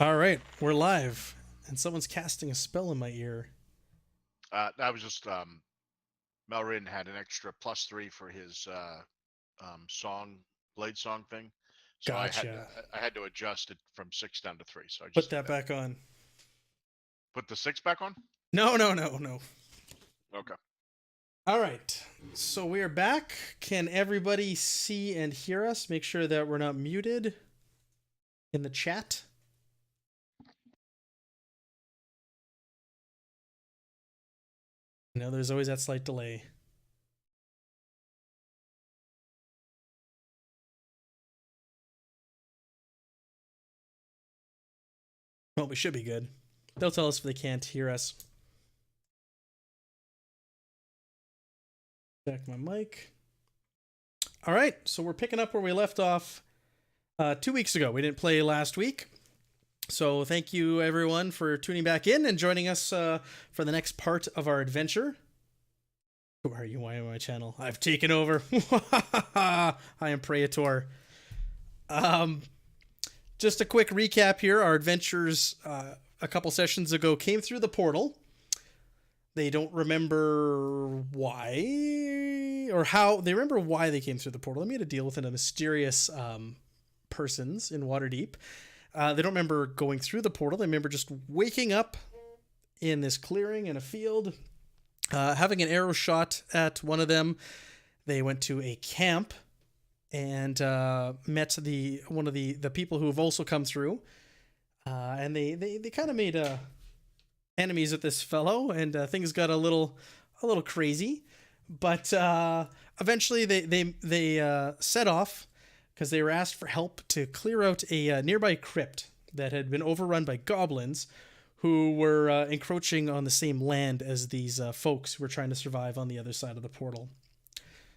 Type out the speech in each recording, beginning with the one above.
All right, we're live, and someone's casting a spell in my ear. I was just Melrin had an extra +3 for his song blade song thing, so Gotcha. I had to adjust it from 6 down to 3. So I Put just did that that. back on. Put the 6 back on. No, no, no, no. Okay. All right, so we are back. Can everybody see and hear us? Make sure that we're not muted in the chat. No, there's always that slight delay. Well, we should be good. They'll tell us if they can't hear us. Check my mic. All right, so we're picking up where we left off 2 weeks ago. We didn't play last week. So thank you everyone for tuning back in and joining us for the next part of our adventure. Who are you? Why am I my channel? I've taken over. I am Praetor. Just a quick recap here. Our adventures a couple sessions ago came through the portal. They don't remember why or how. They remember why they came through the portal. They made a deal with a mysterious persons in Waterdeep. They don't remember going through the portal. They remember just waking up in this clearing in a field, having an arrow shot at one of them. They went to a camp and met one of the people who have also come through, and they kind of made enemies with this fellow, and things got a little crazy. But eventually they set off because they were asked for help to clear out a nearby crypt that had been overrun by goblins who were encroaching on the same land as these folks who were trying to survive on the other side of the portal.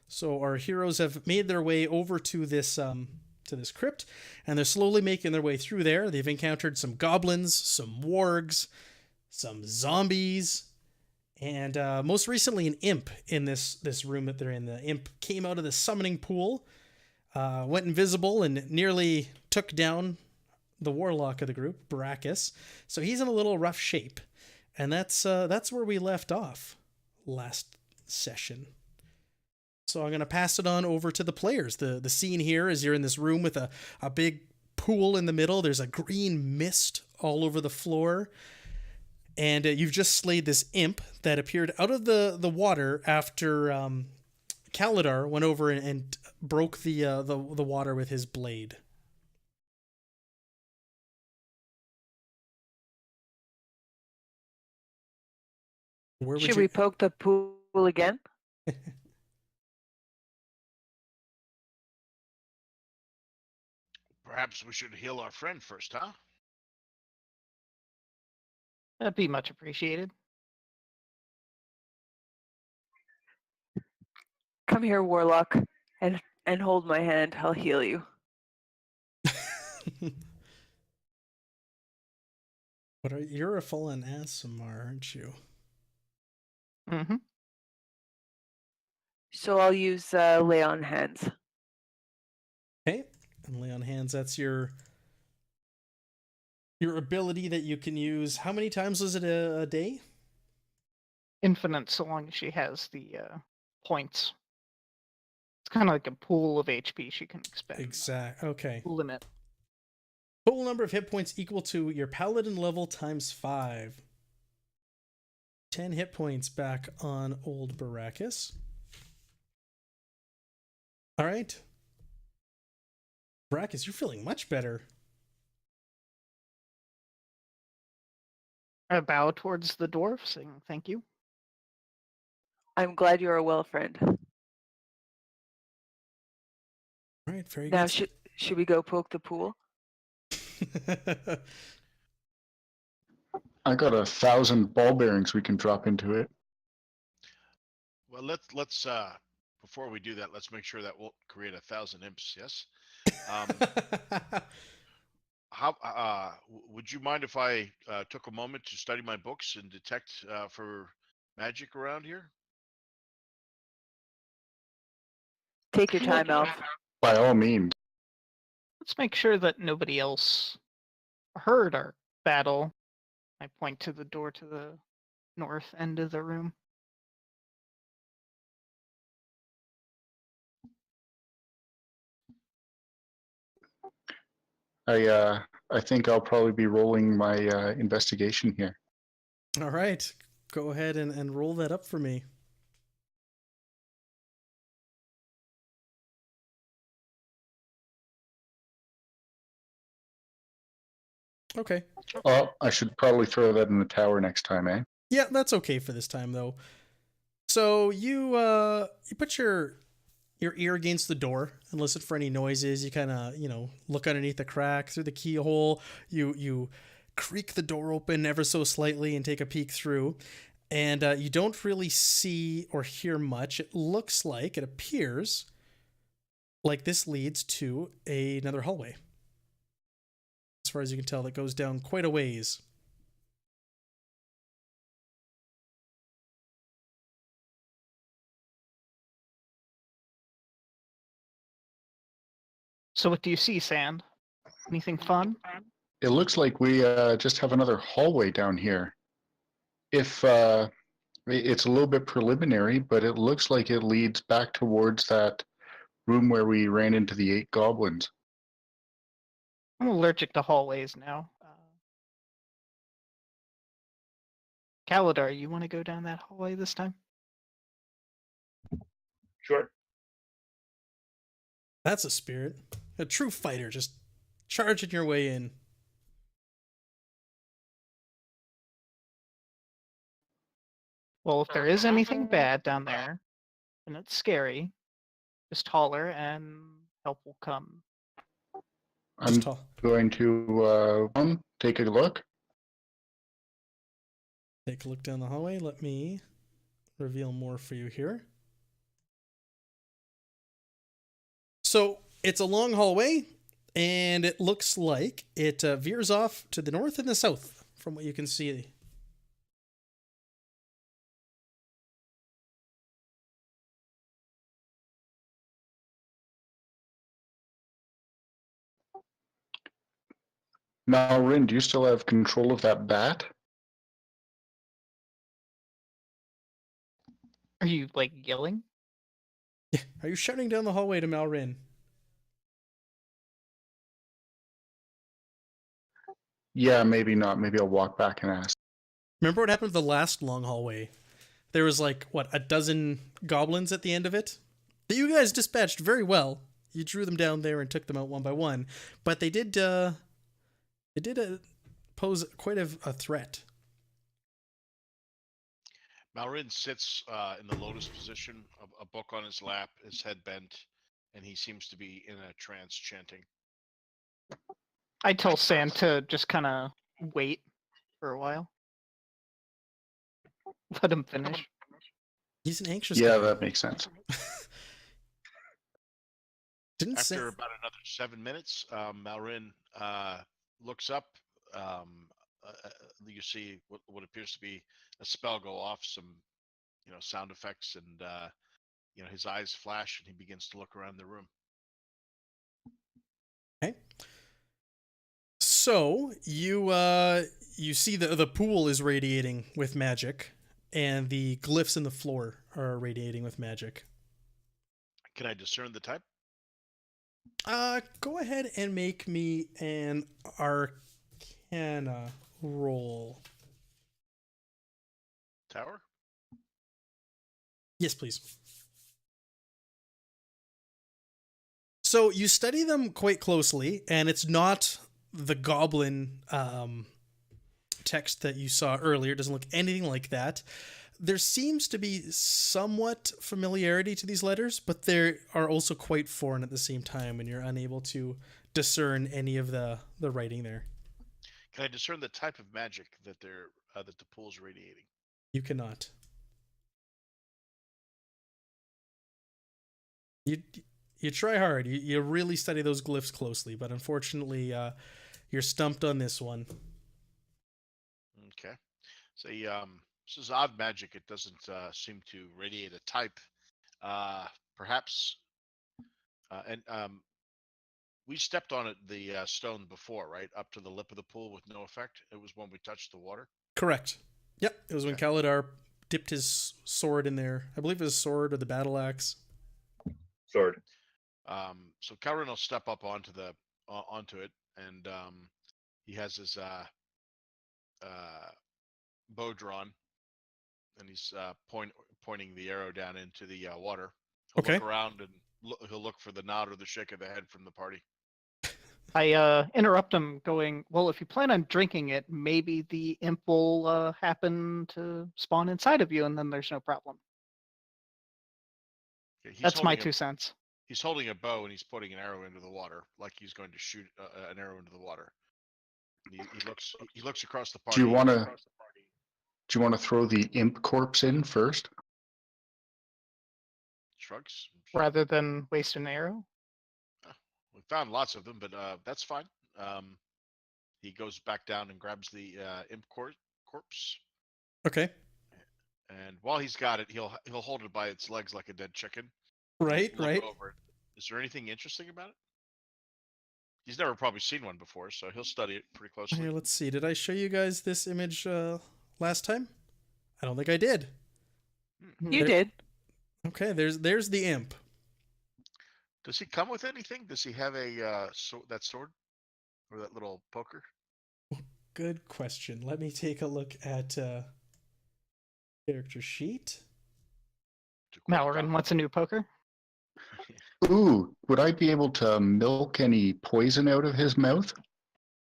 So our heroes have made their way over to this crypt, and they're slowly making their way through there. They've encountered some goblins, some wargs, some zombies, and most recently an imp in this room that they're in. The imp came out of the summoning pool, went invisible, and nearly took down the warlock of the group, Baracus. So he's in a little rough shape, and that's where we left off last session. So I'm going to pass it on over to the players. The scene here is you're in this room with a big pool in the middle. There's a green mist all over the floor. And you've just slayed this imp that appeared out of the water after Kaladar went over and broke the water with his blade. Where would Should you? we poke the pool again? Perhaps we should heal our friend first, huh? That'd be much appreciated. Come here, Warlock, and hold my hand. I'll heal you. You're a fallen Aasimar, aren't you? Mm-hmm. So I'll use lay on hands. Okay, and lay on hands. That's your ability that you can use. How many times was it a day? Infinite, so long as she has the points. It's kind of like a pool of HP she can expend. Exact. Okay. Limit. Total number of hit points equal to your paladin level times 5. 10 hit points back on old Baracus. All right. Baracus, you're feeling much better. I bow towards the dwarf, saying thank you. I'm glad you're a well friend. All right, very Now, good. should we go poke the pool? I got 1,000 ball bearings we can drop into it. Well, let's before we do that, let's make sure that won't create 1,000 imps. Yes. How would you mind if I took a moment to study my books and detect for magic around here? Take your time, Elf. By all means. Let's make sure that nobody else heard our battle. I point to the door to the north end of the room. I think I'll probably be rolling my investigation here. All right. Go ahead and roll that up for me. Okay. Oh, I should probably throw that in the tower next time, eh? Yeah, that's okay for this time though. So you put your ear against the door and listen for any noises. You kind of look underneath the crack through the keyhole. You creak the door open ever so slightly and take a peek through, and you don't really see or hear much. It appears like this leads to another hallway. As far as you can tell, that goes down quite a ways. So what do you see, Sand? Anything fun? It looks like we just have another hallway down here. If it's a little bit preliminary, but it looks like it leads back towards that room where we ran into the 8 goblins. I'm allergic to hallways now. Kalidar, you want to go down that hallway this time? Sure. That's a spirit. A true fighter, just charging your way in. Well, if there is anything bad down there, and it's scary, just holler and help will come. I'm Tall. going to take a look. Take a look down the hallway. Let me reveal more for you here. So it's a long hallway, and it looks like it veers off to the north and the south from what you can see. Malrin, do you still have control of that bat? Are you like yelling? Are you shouting down the hallway to Malrin? Yeah, maybe not. Maybe I'll walk back and ask. Remember what happened with the last long hallway? There was like, what, a dozen goblins at the end of it? That you guys dispatched very well. You drew them down there and took them out one by one. But they did pose quite a threat. Malrin sits in the lotus position, a book on his lap, his head bent, and he seems to be in a trance chanting. I tell Sand to just kind of wait for a while. Let him finish. He's an anxious Yeah, guy. that makes sense. Didn't say. After about another 7 minutes, Malrin looks up. You see what appears to be a spell go off, some sound effects, and his eyes flash, and he begins to look around the room. Okay. So you see the pool is radiating with magic, and the glyphs in the floor are radiating with magic. Can I discern the type? Go ahead and make me an Arcana roll. Tower? Yes, please. So you study them quite closely, and it's not the goblin text that you saw earlier. It doesn't look anything like that. There seems to be somewhat familiarity to these letters, but they are also quite foreign at the same time, and you're unable to discern any of the writing there. Can I discern the type of magic that that the pool's radiating? You cannot. You try hard. You really study those glyphs closely, but unfortunately, you're stumped on this one. Okay. So this is odd magic. It doesn't seem to radiate a type. Perhaps, and we stepped on it, the stone before, right? Up to the lip of the pool with no effect. It was when we touched the water. Correct. Yep, it was when Okay. Kaladar dipped his sword in there. I believe it was sword or the battle axe. Sword. So Calrin will step up onto onto it, and he has his bow drawn, and he's pointing the arrow down into the water. He'll Okay. look around and he'll look for the nod or the shake of the head from the party. I interrupt him, going, "Well, if you plan on drinking it, maybe the imp will happen to spawn inside of you, and then there's no problem." Okay, That's my 2 cents. He's holding a bow and he's putting an arrow into the water, like he's going to shoot an arrow into the water. And he looks across the party. Do you want to throw the imp corpse in first? Shrugs. Rather than waste an arrow. We found lots of them, but that's fine. He goes back down and grabs the imp corpse, Okay. and while he's got it, he'll hold it by its legs like a dead chicken. Right, Look right. over it. Is there anything interesting about it? He's never probably seen one before, so he'll study it pretty closely. Here, let's see. Did I show you guys this image last time? I don't think I did. You did. Okay, there's the imp. Does he come with anything? Does he have a that sword or that little poker? Good question. Let me take a look at character sheet. Mallorin wants a new poker. Ooh, would I be able to milk any poison out of his mouth?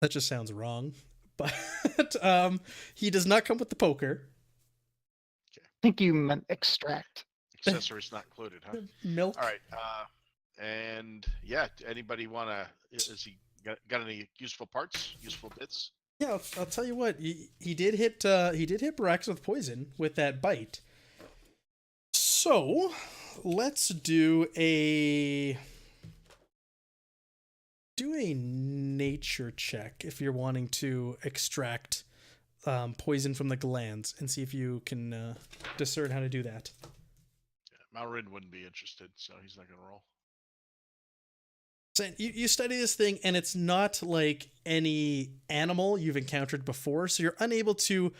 That just sounds wrong. But he does not come with the poker. I think you meant extract. Accessories not included, huh? Milk. All right. And yeah, anybody want to? Is he got any useful parts, useful bits? Yeah, I'll tell you what. He did hit Barax with poison with that bite. So let's do a nature check if you're wanting to extract poison from the glands and see if you can discern how to do that. Yeah, Malrin wouldn't be interested, so he's not going to roll. So you study this thing, and it's not like any animal you've encountered before, so you're unable to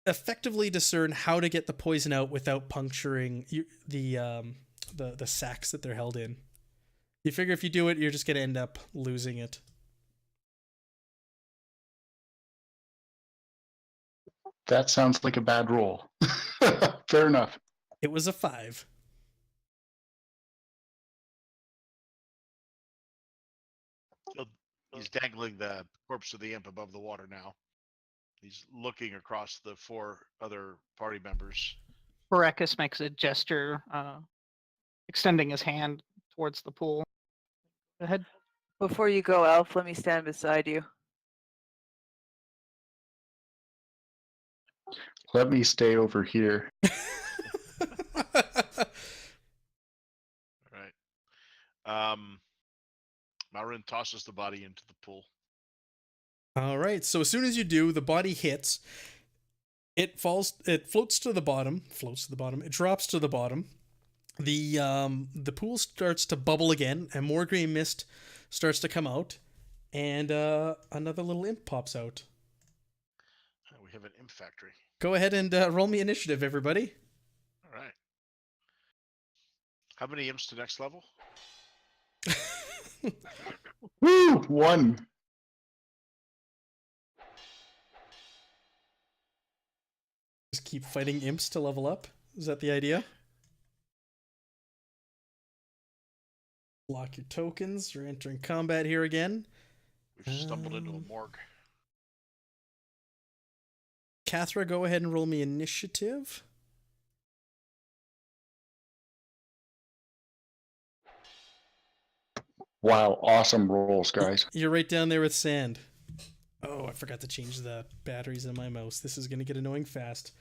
effectively discern how to get the poison out without puncturing the sacs that they're held in. You figure if you do it, you're just going to end up losing it. That sounds like a bad roll. Fair enough. It was a 5. He's dangling the corpse of the imp above the water now. He's looking across the 4 other party members. Barakas makes a gesture, extending his hand towards the pool. Go ahead. Before you go, Elf, let me stand beside you. Let me stay over here. All right. Malrin tosses the body into the pool. All right. So as soon as you do, the body hits. It floats to the bottom. It drops to the bottom. The pool starts to bubble again, and more green mist starts to come out, and another little imp pops out. We have an imp factory. Go ahead and roll me initiative, everybody. All right. How many imps to next level? Woo! 1. Just keep fighting imps to level up. Is that the idea? Lock your tokens. You're entering combat here again. We've stumbled into a morgue. Kathra, go ahead and roll me initiative. Wow, awesome rolls, guys. You're right down there with sand. Oh, I forgot to change the batteries in my mouse. This is going to get annoying fast.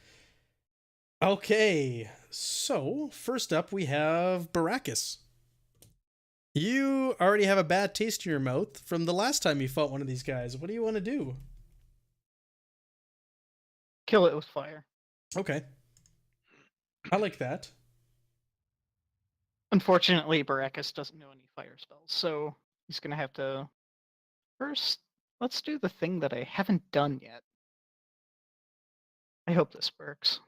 Okay, so first up we have Barakas. You already have a bad taste in your mouth from the last time you fought one of these guys. What do you want to do? Kill it with fire. Okay. I like that. Unfortunately, Barakas doesn't know any fire spells, so He's gonna have to first. Let's do the thing that I haven't done yet. I hope this works.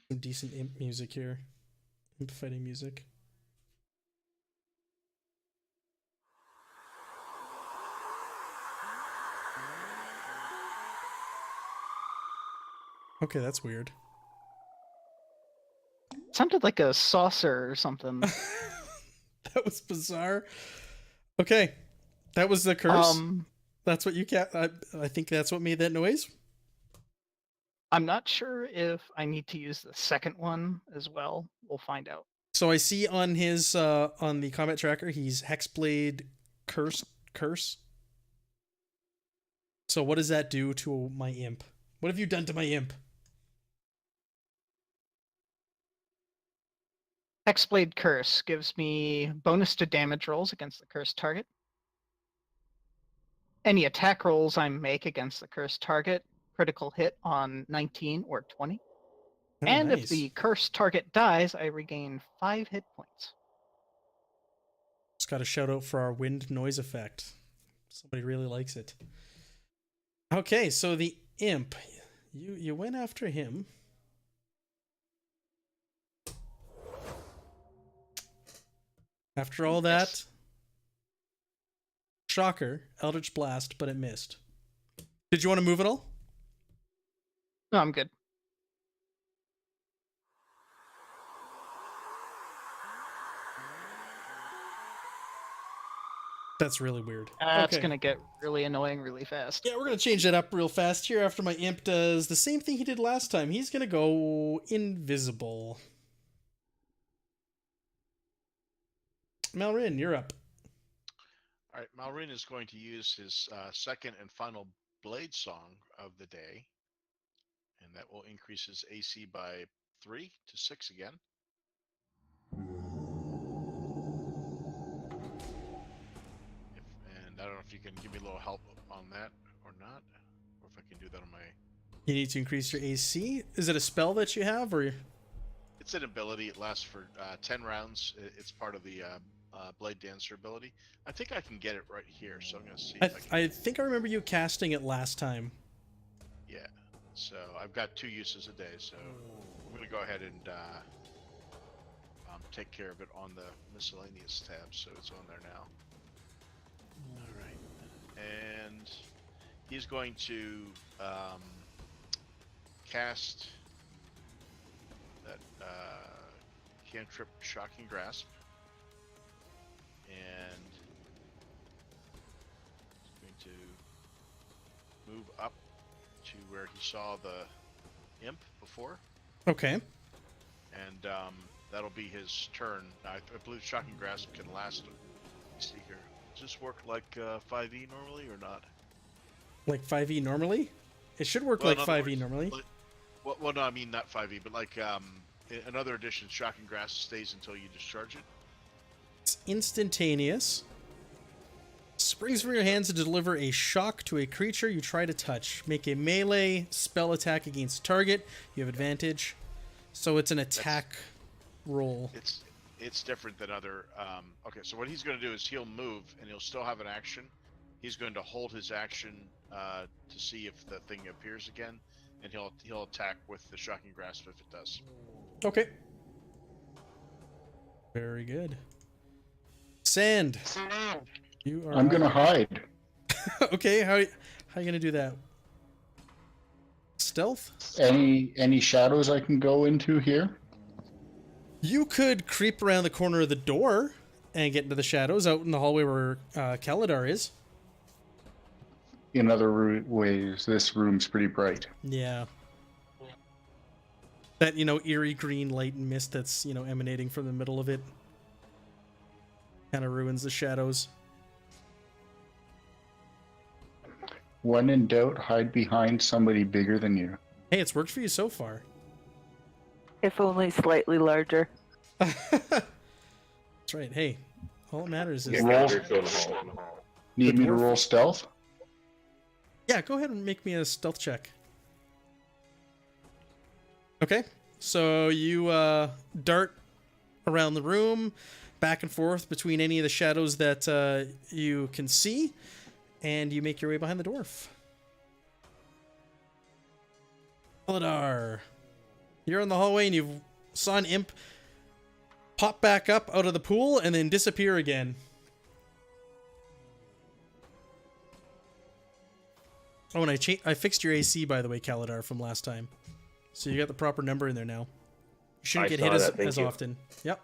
Some decent imp music here. Imp fighting music. Okay, that's weird. It sounded like a saucer or something. That was bizarre. Okay, that was the curse. Um, That's what you I think that's what made that noise. I'm not sure if I need to use the second one as well. We'll find out. So I see on his on the combat tracker, he's Hexblade curse. So what does that do to my imp? What have you done to my imp? Hexblade Curse gives me bonus to damage rolls against the cursed target. Any attack rolls I make against the cursed target, critical hit on 19 or 20. Oh, And nice. if the cursed target dies, I regain 5 hit points. Just got a shout out for our wind noise effect. Somebody really likes it. Okay, so the imp, you went after him. After all that, Yes. shocker, Eldritch Blast, but it missed. Did you want to move at all? No, I'm good. That's really weird. That's Okay. going to get really annoying really fast. Yeah, we're going to change that up real fast here after my imp does the same thing he did last time. He's going to go invisible. Malrin, you're up. All right, Malrin is going to use his second and final blade song of the day, and that will increase his AC by 3 to 6 again. And I don't know if you can give me a little help on that or not, or if I can do that on my. You need to increase your AC. Is it a spell that you have, or It's an ability. It lasts for 10 rounds. It's part of the Blade Dancer ability. I think I can get it right here, so I'm going to see if I can. I think I remember you casting it last time. Yeah. So I've got 2 uses a day, so I'm going to go ahead and take care of it on the miscellaneous tab, so it's on there now. All right. And he's going to cast that cantrip Shocking Grasp. And he's going to move up to where he saw the imp before. Okay. And that'll be his turn. Now, I believe Shocking Grasp can last. Let's see here. Does this work like 5e normally or not? Like 5e normally? It should work Well, like in other 5e words, normally. Well, no, I mean not 5e, but like in other editions, Shocking Grasp stays until you discharge it. It's instantaneous. Springs from your hands to deliver a shock to a creature you try to touch. Make a melee spell attack against target. You have advantage. So it's an attack roll. It's different than other. Okay, so what he's going to do is he'll move and he'll still have an action. He's going to hold his action to see if the thing appears again, and he'll attack with the Shocking Grasp if it does. Okay. Very good. Sand. You are. I'm gonna hide. Okay, how are you gonna do that? Stealth? Any shadows I can go into here? You could creep around the corner of the door and get into the shadows out in the hallway where Kaladar is. In other ways, this room's pretty bright. Yeah. That, eerie green light and mist that's, emanating from the middle of it kind of ruins the shadows. When in doubt, hide behind somebody bigger than you. Hey, it's worked for you so far. If only slightly larger. That's right. Hey, all that matters is... Roll. Need me to roll stealth? Yeah, go ahead and make me a stealth check. Okay, so you dart around the room, back and forth between any of the shadows that you can see, and you make your way behind the dwarf. Eladar, you're in the hallway and you saw an imp pop back up out of the pool and then disappear again. Oh, and I fixed your AC, by the way, Kaladar, from last time. So you got the proper number in there now. You shouldn't get hit as often. Yep.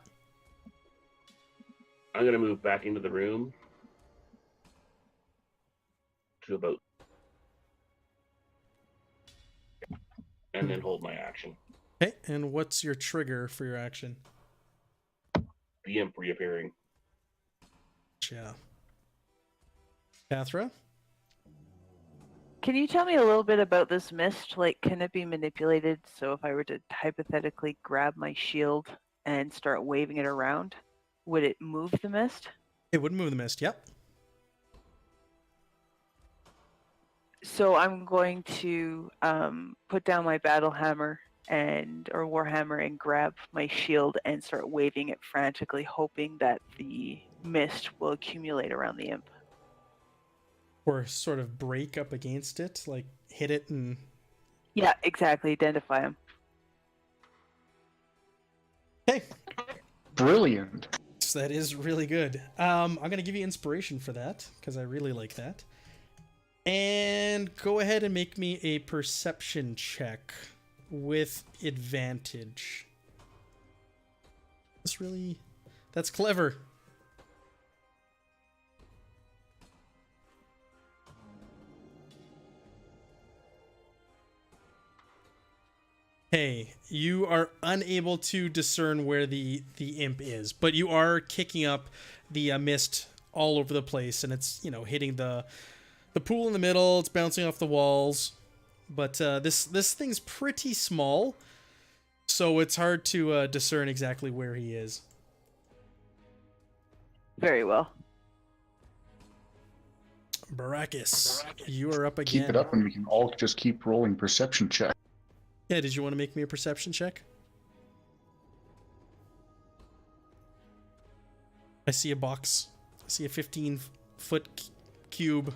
I'm going to move back into the room to about... and then hold my action. Okay, and what's your trigger for your action? The imp reappearing. Yeah. Kathra? Can you tell me a little bit about this mist? Like, can it be manipulated? So if I were to hypothetically grab my shield and start waving it around, would it move the mist? It would move the mist, yep. So I'm going to put down my battle hammer or warhammer and grab my shield and start waving it frantically, hoping that the mist will accumulate around the imp. Or sort of break up against it, like hit it and... Yeah, exactly. Identify him. Okay. Brilliant. So that is really good. I'm going to give you inspiration for that, because I really like that. And go ahead and make me a perception check with advantage. That's clever. Hey, you are unable to discern where the imp is, but you are kicking up the mist all over the place, and it's, you know, hitting the pool in the middle. It's bouncing off the walls, but this thing's pretty small, so it's hard to discern exactly where he is. Very well. Baracus, you are up again. Keep it up and we can all just keep rolling perception check. Yeah, did you want to make me a perception check? I see a box. I see a 15-foot cube.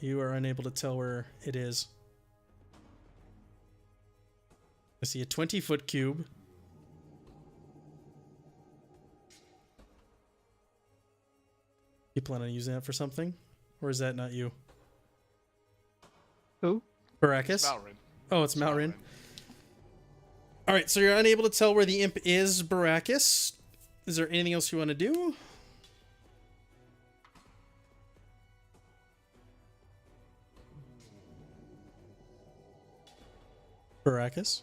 You are unable to tell where it is. I see a 20-foot cube. You plan on using that for something? Or is that not you? Who? Baracus? It's Malrin. Oh, it's Malrin. Alright, so you're unable to tell where the imp is, Baracus. Is there anything else you want to do? Baracus?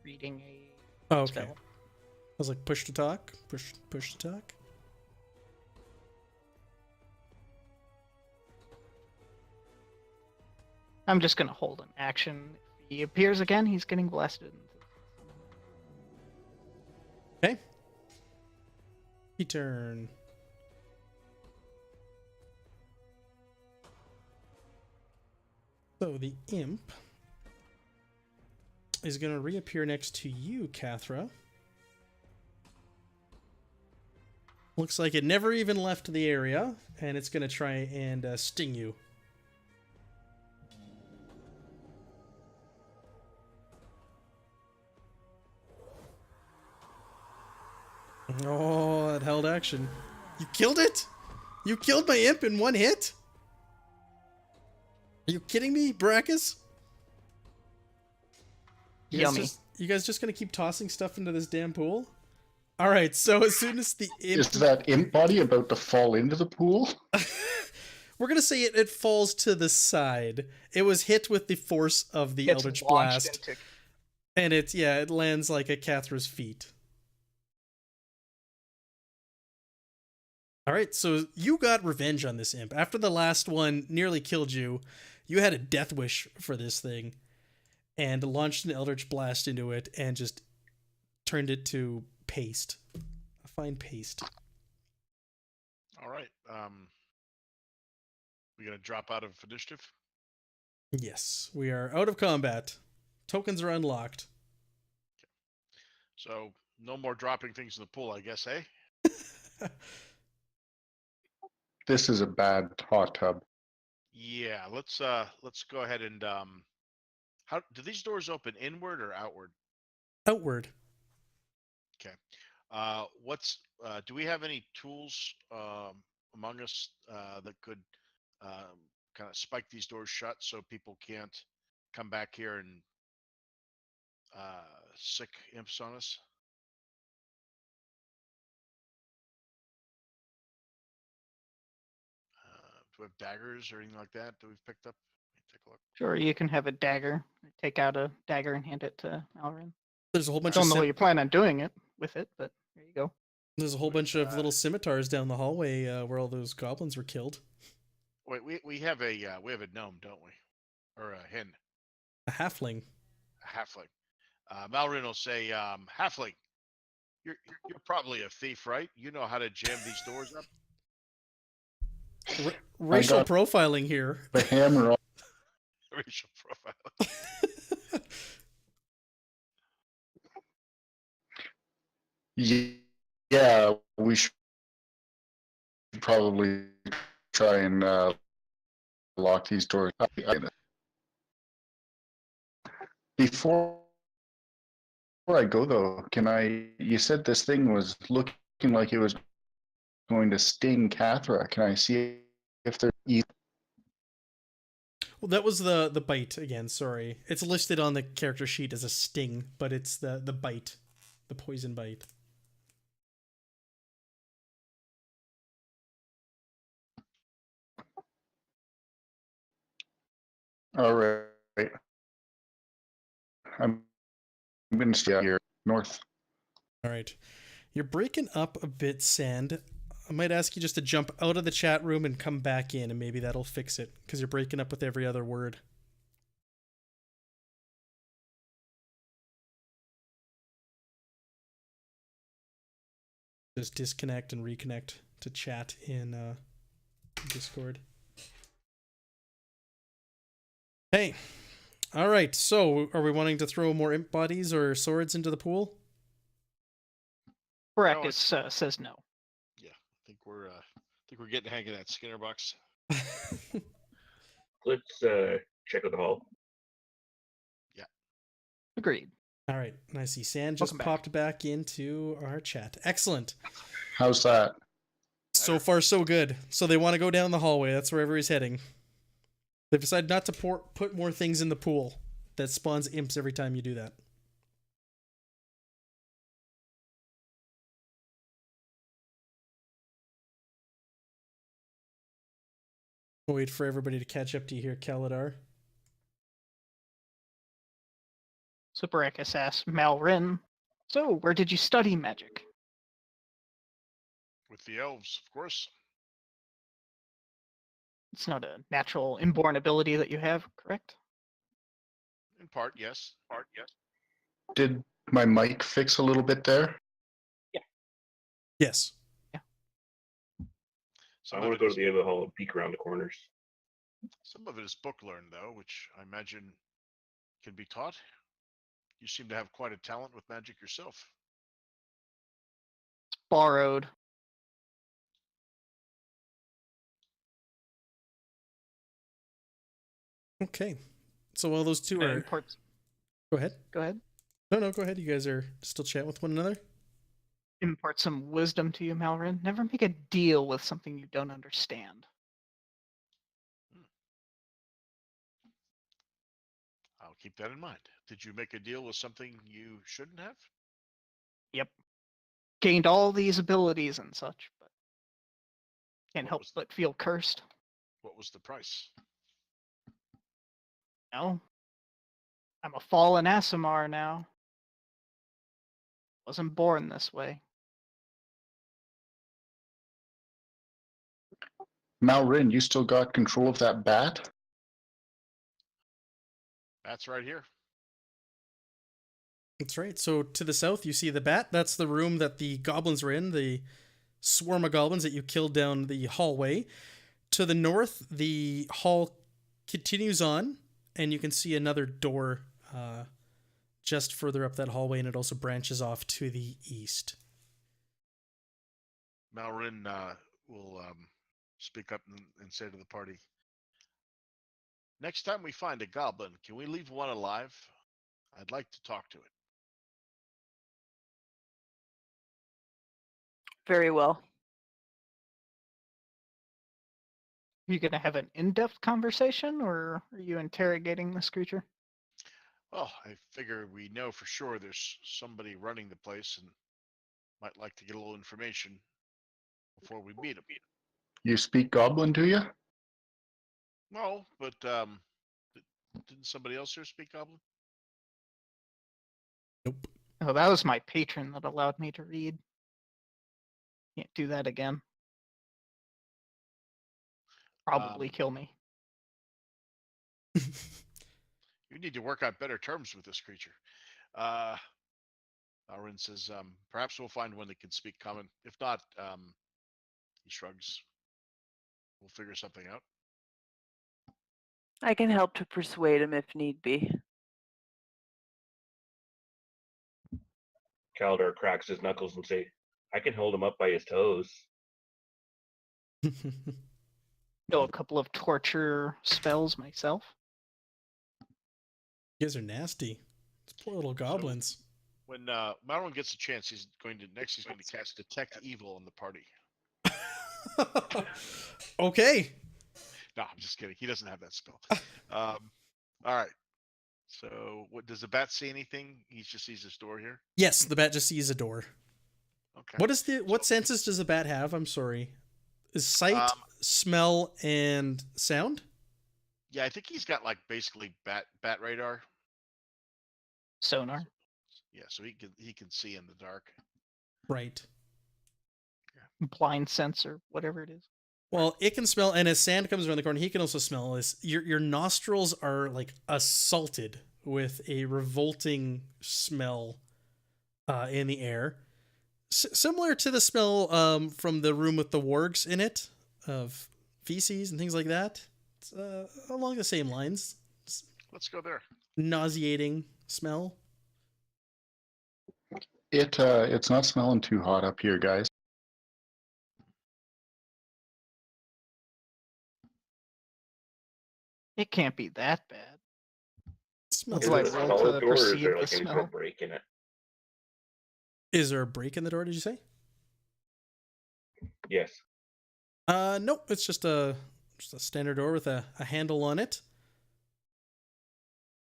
Reading a Oh, okay. spell. I was like, push to talk? Push to talk? I'm just gonna hold an action. If he appears again, he's getting blasted. Okay. Turn. So the imp is going to reappear next to you, Kathra. Looks like it never even left the area, and it's going to try and sting you. Oh, that held action. You killed it? You killed my imp in one hit? Are you kidding me, Baracus? Yummy. You guys just gonna keep tossing stuff into this damn pool? Alright, so as soon as the imp... Is that imp body about to fall into the pool? We're gonna say it falls to the side. It was hit with the force of the Gets Eldritch launched Blast. into- And it lands like at Kathra's feet. Alright, so you got revenge on this imp. After the last one nearly killed you, you had a death wish for this thing and launched an Eldritch Blast into it and just turned it to paste. A fine paste. All right. We gonna drop out of initiative? Yes, we are out of combat. Tokens are unlocked. So no more dropping things in the pool, I guess, eh? This is a bad hot tub. Yeah, let's go ahead and how do these doors open, inward or outward? Outward. Okay. What's do we have any tools among us that could kind of spike these doors shut so people can't come back here and sick imps on us? Do we have daggers or anything like that we've picked up? Let me take a look. Sure, you can have a dagger. Take out a dagger and hand it to Malrin. There's a whole I bunch don't of know what you plan on doing it with it, but there you go. there's a whole bunch of little scimitars down the hallway where all those goblins were killed. Wait, we have a gnome, don't we? Or a hen, A halfling. a halfling. Malrin will say, halfling, you're probably a thief, right? You know how to jam these doors up. Racial got- profiling here. The hammer. Racial profile. Yeah, we should probably try and lock these doors. Before I go though, can I? You said this thing was looking like it was going to sting Cathra. Can I see if they're Well, that was the bite again. Sorry, it's listed on the character sheet as a sting, but it's the bite, the poison bite. all right? I'm going to stay out here north. All right, you're breaking up a bit, Sand. I might ask you just to jump out of the chat room and come back in, and maybe that'll fix it because you're breaking up with every other word. Just disconnect and reconnect to chat in Discord. Hey, all right. So, are we wanting to throw more imp bodies or swords into the pool? Baracus says no. Yeah, I think we're getting the hang of that Skinner box. Let's check out the hall. Agreed. All right, and I see Sand just Welcome back. popped back into our chat. Excellent. How's that? So far, so good. So they want to go down the hallway. That's where everybody's heading. They've decided not to put more things in the pool. That spawns imps every time you do that. We'll wait for everybody to catch up to you here, Kaladar. So Baracus asks Malrin, so where did you study magic? With the elves, of course. It's not a natural inborn ability that you have, correct? In part, yes. Did my mic fix a little bit there? Yes. I want to go to the other hall and peek around the corners. Some of it is book learned, though, which I imagine can be taught. You seem to have quite a talent with magic yourself. It's borrowed. Okay. So while those two are... Imports. Go ahead. Go ahead. No, go ahead. You guys are still chatting with one another? Impart some wisdom to you, Malrin. Never make a deal with something you don't understand. I'll keep that in mind. Did you make a deal with something you shouldn't have? Yep. Gained all these abilities and such, but can't What help was but feel cursed. What was the price? No. I'm a fallen Asimar now. Wasn't born this way. Malrin, you still got control of that bat? That's right here. That's right. So to the south, you see the bat. That's the room that the goblins were in, the swarm of goblins that you killed down the hallway. To the north, the hall continues on, and you can see another door just further up that hallway, and it also branches off to the east. Malrin will speak up and say to the party, next time we find a goblin, can we leave one alive? I'd like to talk to it. Very well. Are you going to have an in-depth conversation, or are you interrogating this creature? Well, I figure we know for sure there's somebody running the place and might like to get a little information before we meet him. You speak Goblin, do you? No, but didn't somebody else here speak Goblin? Nope. Oh, that was my patron that allowed me to read. Can't do that again. Probably kill me. You need to work out better terms with this creature. Malrin says, perhaps we'll find one that can speak common. If not, he shrugs. We'll figure something out. I can help to persuade him if need be. Caldor cracks his knuckles and say, I can hold him up by his toes. Know a couple of torture spells myself. You guys are nasty. These poor little goblins. When Malrin gets a chance, he's going to cast Detect Evil on the party. Okay. No, I'm just kidding. He doesn't have that spell. All right. So, what does the bat see anything? He just sees this door here. Yes, the bat just sees a door. Okay. What senses does the bat have? I'm sorry. Is sight, smell, and sound? Yeah, I think he's got like basically bat radar. Sonar. Yeah, so he can see in the dark. Right. Blind sense or whatever it is. Well, it can smell, and as sand comes around the corner, he can also smell this. Your nostrils are like assaulted with a revolting smell in the air, similar to the smell from the room with the wargs in it, of feces and things like that. It's along the same lines. Let's go there. Nauseating smell. It's not smelling too hot up here, guys. It can't be that bad. Smells Is Do I it a like. roll solid to door or is perceive there the like any sort smell? of break in it? Is there a break in the door? Did you say? Yes. Nope. It's just a standard door with a handle on it.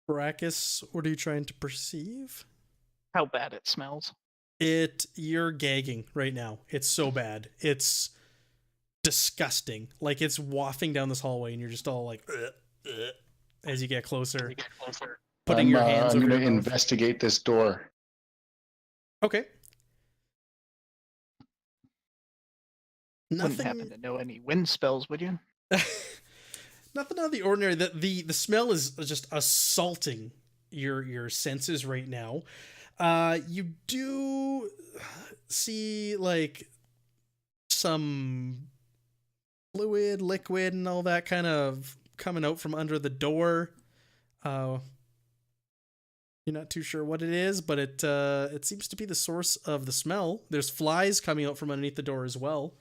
Brachus, what are you trying to perceive? How bad it smells. You're gagging right now. It's so bad. It's disgusting. Like it's wafting down this hallway, and you're just all like, ugh, ugh, as you get closer. Putting your hands I'm over going your to mouth. investigate this door. Okay. Wouldn't happen to know any wind spells, would you? Nothing out of the ordinary. The smell is just assaulting your senses right now. You do see like some fluid, liquid, and all that kind of coming out from under the door. You're not too sure what it is, but it seems to be the source of the smell. There's flies coming out from underneath the door as well.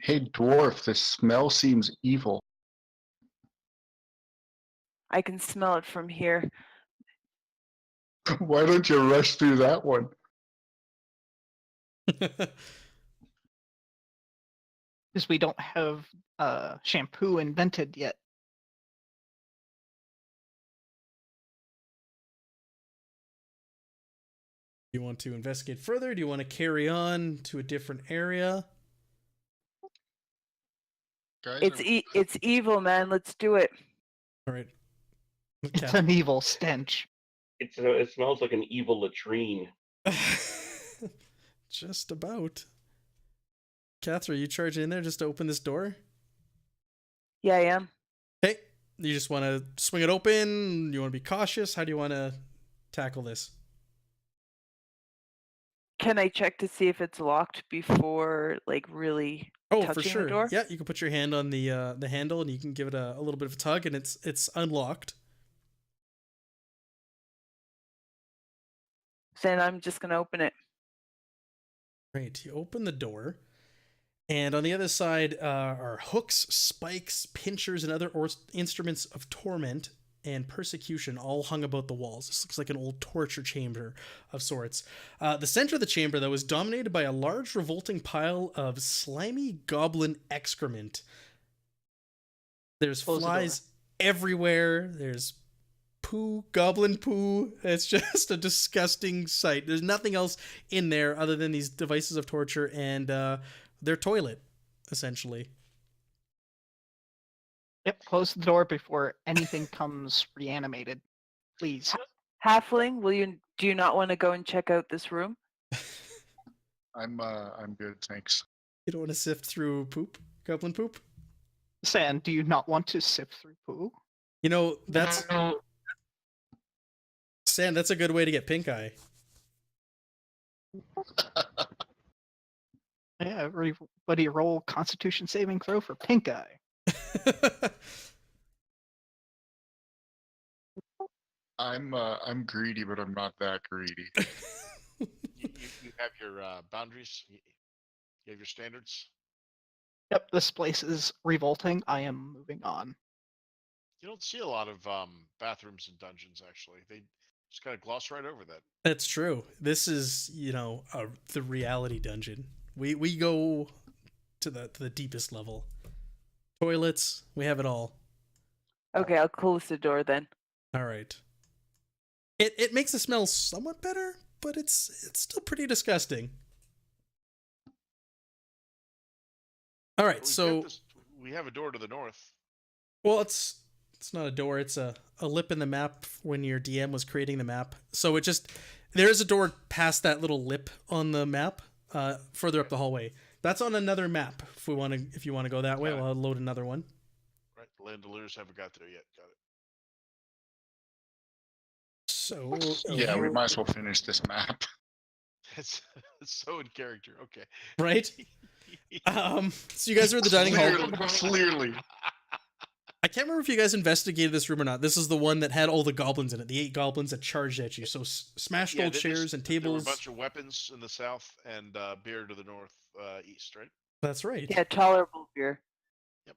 Hey, dwarf, the smell seems evil. I can smell it from here. Why don't you rush through that one? Because we don't have shampoo invented yet. Do you want to investigate further? Do you want to carry on to a different area? Guys, It's evil, man. Let's do it. All right. It's an evil stench. It smells like an evil latrine. Just about. Catherine, you charge in there just to open this door? Yeah, I am. Hey, you just want to swing it open? You want to be cautious? How do you want to tackle this? Can I check to see if it's locked before, like, really Oh, for touching the sure. door? Yeah, you can put your hand on the handle and you can give it a little bit of a tug, and it's unlocked. Then I'm just gonna open it. Right. You open the door, and on the other side are hooks, spikes, pinchers, and other instruments of torment and persecution, all hung about the walls. This looks like an old torture chamber of sorts. The center of the chamber, though, is dominated by a large, revolting pile of slimy goblin excrement. There's Close the door. flies everywhere. There's poo, goblin poo. It's just a disgusting sight. There's nothing else in there other than these devices of torture and their toilet, essentially. Yep, close the door before anything comes reanimated. Please. Halfling, do you not want to go and check out this room? I'm good, thanks. You don't want to sift through poop, goblin poop? San, do you not want to sift through poo? You know, that's Sam, that's a good way to get pink eye. Yeah, everybody roll Constitution saving throw for pink eye. I'm greedy, but I'm not that greedy. You have your boundaries. You have your standards. Yep, this place is revolting. I am moving on. You don't see a lot of bathrooms in dungeons, actually. They just kind of gloss right over that. That's true. This is, the reality dungeon. We go to the deepest level. Toilets, we have it all. Okay, I'll close the door then. All right. It makes the smell somewhat better, but it's still pretty disgusting. All right, so we have a door to the north. Well, it's not a door. It's a lip in the map when your DM was creating the map. So there is a door past that little lip on the map, further up the hallway. That's on another map. If you want to go that way, I'll load another one. Right, the Landeliers haven't got there yet. Got it. So yeah, we might as well finish this map. It's so in character. Okay. Right. So you guys are at the dining hall. Clearly. I can't remember if you guys investigated this room or not. This is the one that had all the goblins in it. The 8 goblins that charged at you. So smashed old chairs and tables. There were a bunch of weapons in the south and beer to the north east, right? That's right. Yeah, tolerable beer. Yep.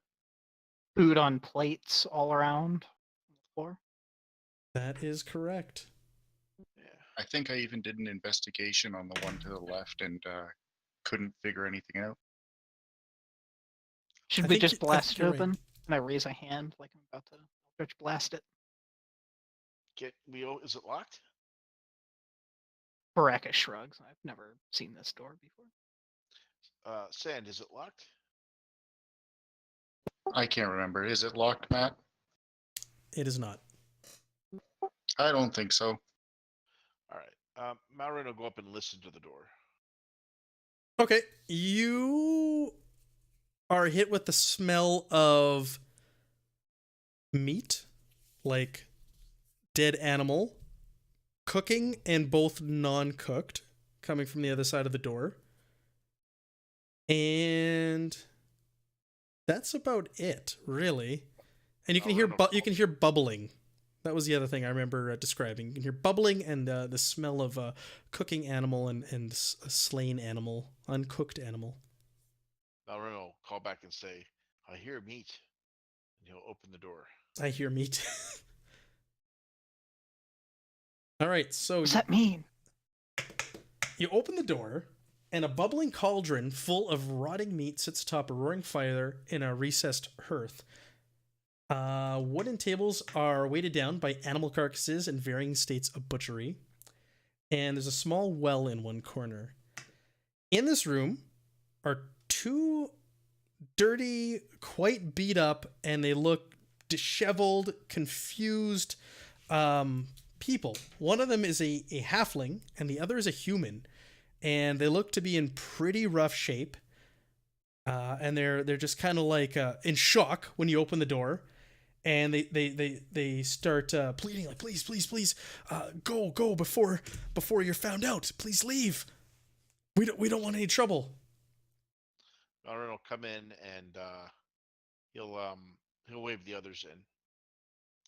Food on plates all around the floor. That is correct. Yeah. I think I even did an investigation on the one to the left and couldn't figure anything out. Should we just blast it open? Right. Can I raise a hand like I'm about to Eldritch blast it? Is it locked? Baraka shrugs. I've never seen this door before. Sand, is it locked? I can't remember. Is it locked, Matt? It is not. I don't think so. All right. Malrin will go up and listen to the door. Okay. You are hit with the smell of meat, like dead animal, cooking and both non-cooked, coming from the other side of the door. And that's about it, really. And you can hear bubbling. That was the other thing I remember describing. You can hear bubbling and the smell of a cooking animal and a slain animal, uncooked animal. Malrin will call back and say, "I hear meat," and he'll open the door. I hear meat. All right, so what does that mean? You open the door, and a bubbling cauldron full of rotting meat sits atop a roaring fire in a recessed hearth. Wooden tables are weighted down by animal carcasses in varying states of butchery, and there's a small well in one corner. In this room are 2 dirty, quite beat up, and they look disheveled, confused people. One of them is a halfling, and the other is a human, and they look to be in pretty rough shape. And they're just kind of like in shock when you open the door, and they start pleading like, please, go before you're found out. Please leave. We don't want any trouble. Malrin will come in and he'll wave the others in.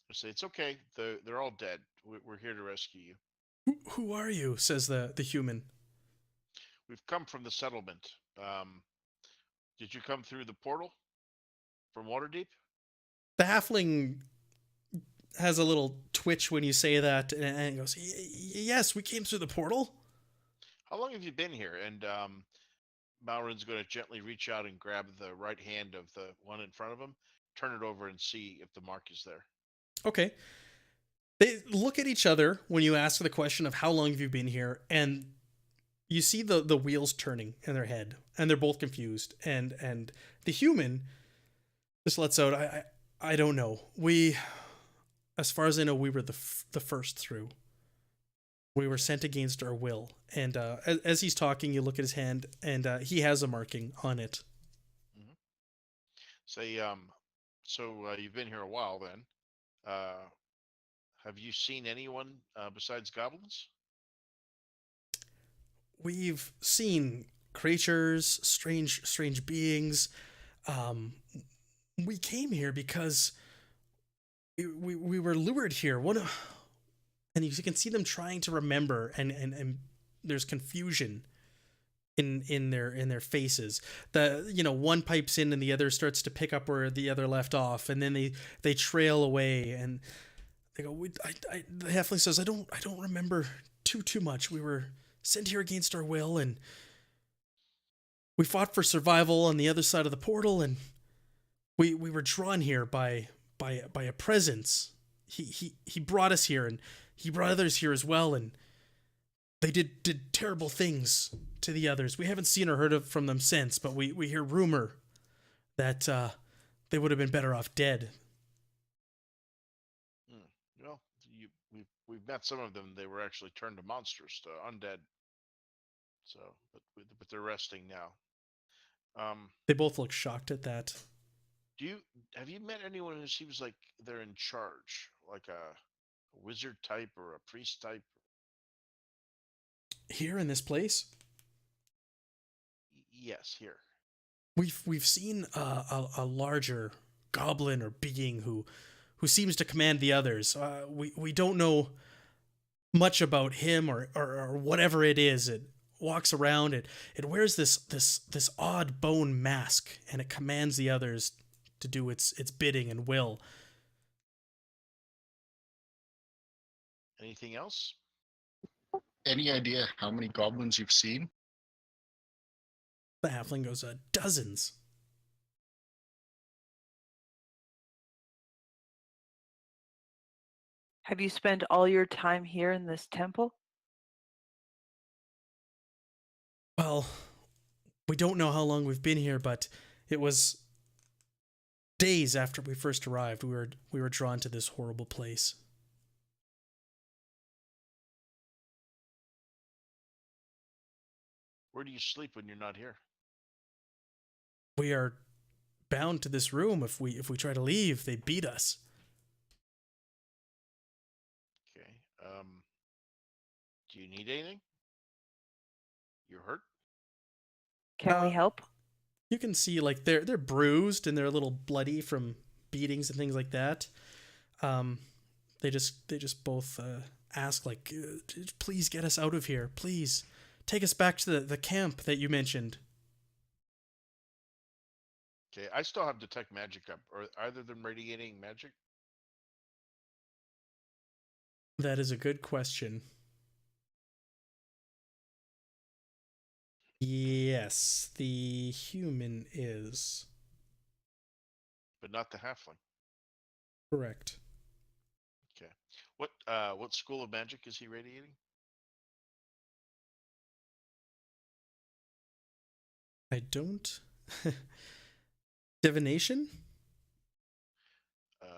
He'll say, "It's okay. They're all dead. We're here to rescue you. Who are you? Says the human. We've come from the settlement. Did you come through the portal from Waterdeep?" The halfling has a little twitch when you say that, and he goes, "Yes, we came through the portal." How long have you been here? And Malrin's going to gently reach out and grab the right hand of the one in front of him, turn it over, and see if the mark is there. Okay. They look at each other when you ask the question of how long have you been here, and you see the wheels turning in their head, and they're both confused. And the human just lets out, I don't know. We, as far as I know, we were the first through. We were sent against our will. And as he's talking, you look at his hand, and he has a marking on it. Mm-hmm. Say, so you've been here a while then. Have you seen anyone besides goblins? We've seen creatures, strange beings. We came here because we were lured here. And you can see them trying to remember, and there's confusion in their faces. One pipes in and the other starts to pick up where the other left off, and then they trail away, and they go. The halfling says, I don't remember too much. We were sent here against our will, and we fought for survival on the other side of the portal, and we were drawn here by a presence. He brought us here, and he brought others here as well, and they did terrible things to the others. We haven't seen or heard from them since, but we hear rumor that they would have been better off dead. Well, we've met some of them. They were actually turned to monsters, to undead. So, but they're resting now. They both look shocked at that. Have you met anyone who seems like they're in charge, like a wizard type or a priest type? Here in this place? Yes, here. We've seen a larger goblin or being who seems to command the others. We don't know much about him or whatever it is. It walks around. It wears this odd bone mask, and it commands the others to do its bidding and will. Anything else? Any idea how many goblins you've seen? The halfling goes, dozens. Have you spent all your time here in this temple? Well, we don't know how long we've been here, but it was days after we first arrived. We were drawn to this horrible place. Where do you sleep when you're not here? We are bound to this room. If we try to leave, they beat us. Okay. Do you need anything? You're hurt? Can we help? You can see like they're bruised and they're a little bloody from beatings and things like that. They just both ask like, please get us out of here. Please take us back to the camp that you mentioned. Okay, I still have detect magic up. Are either of them radiating magic? That is a good question. Yes, the human is. But not the halfling. Correct. Okay. What school of magic is he radiating? I don't. Divination? Okay.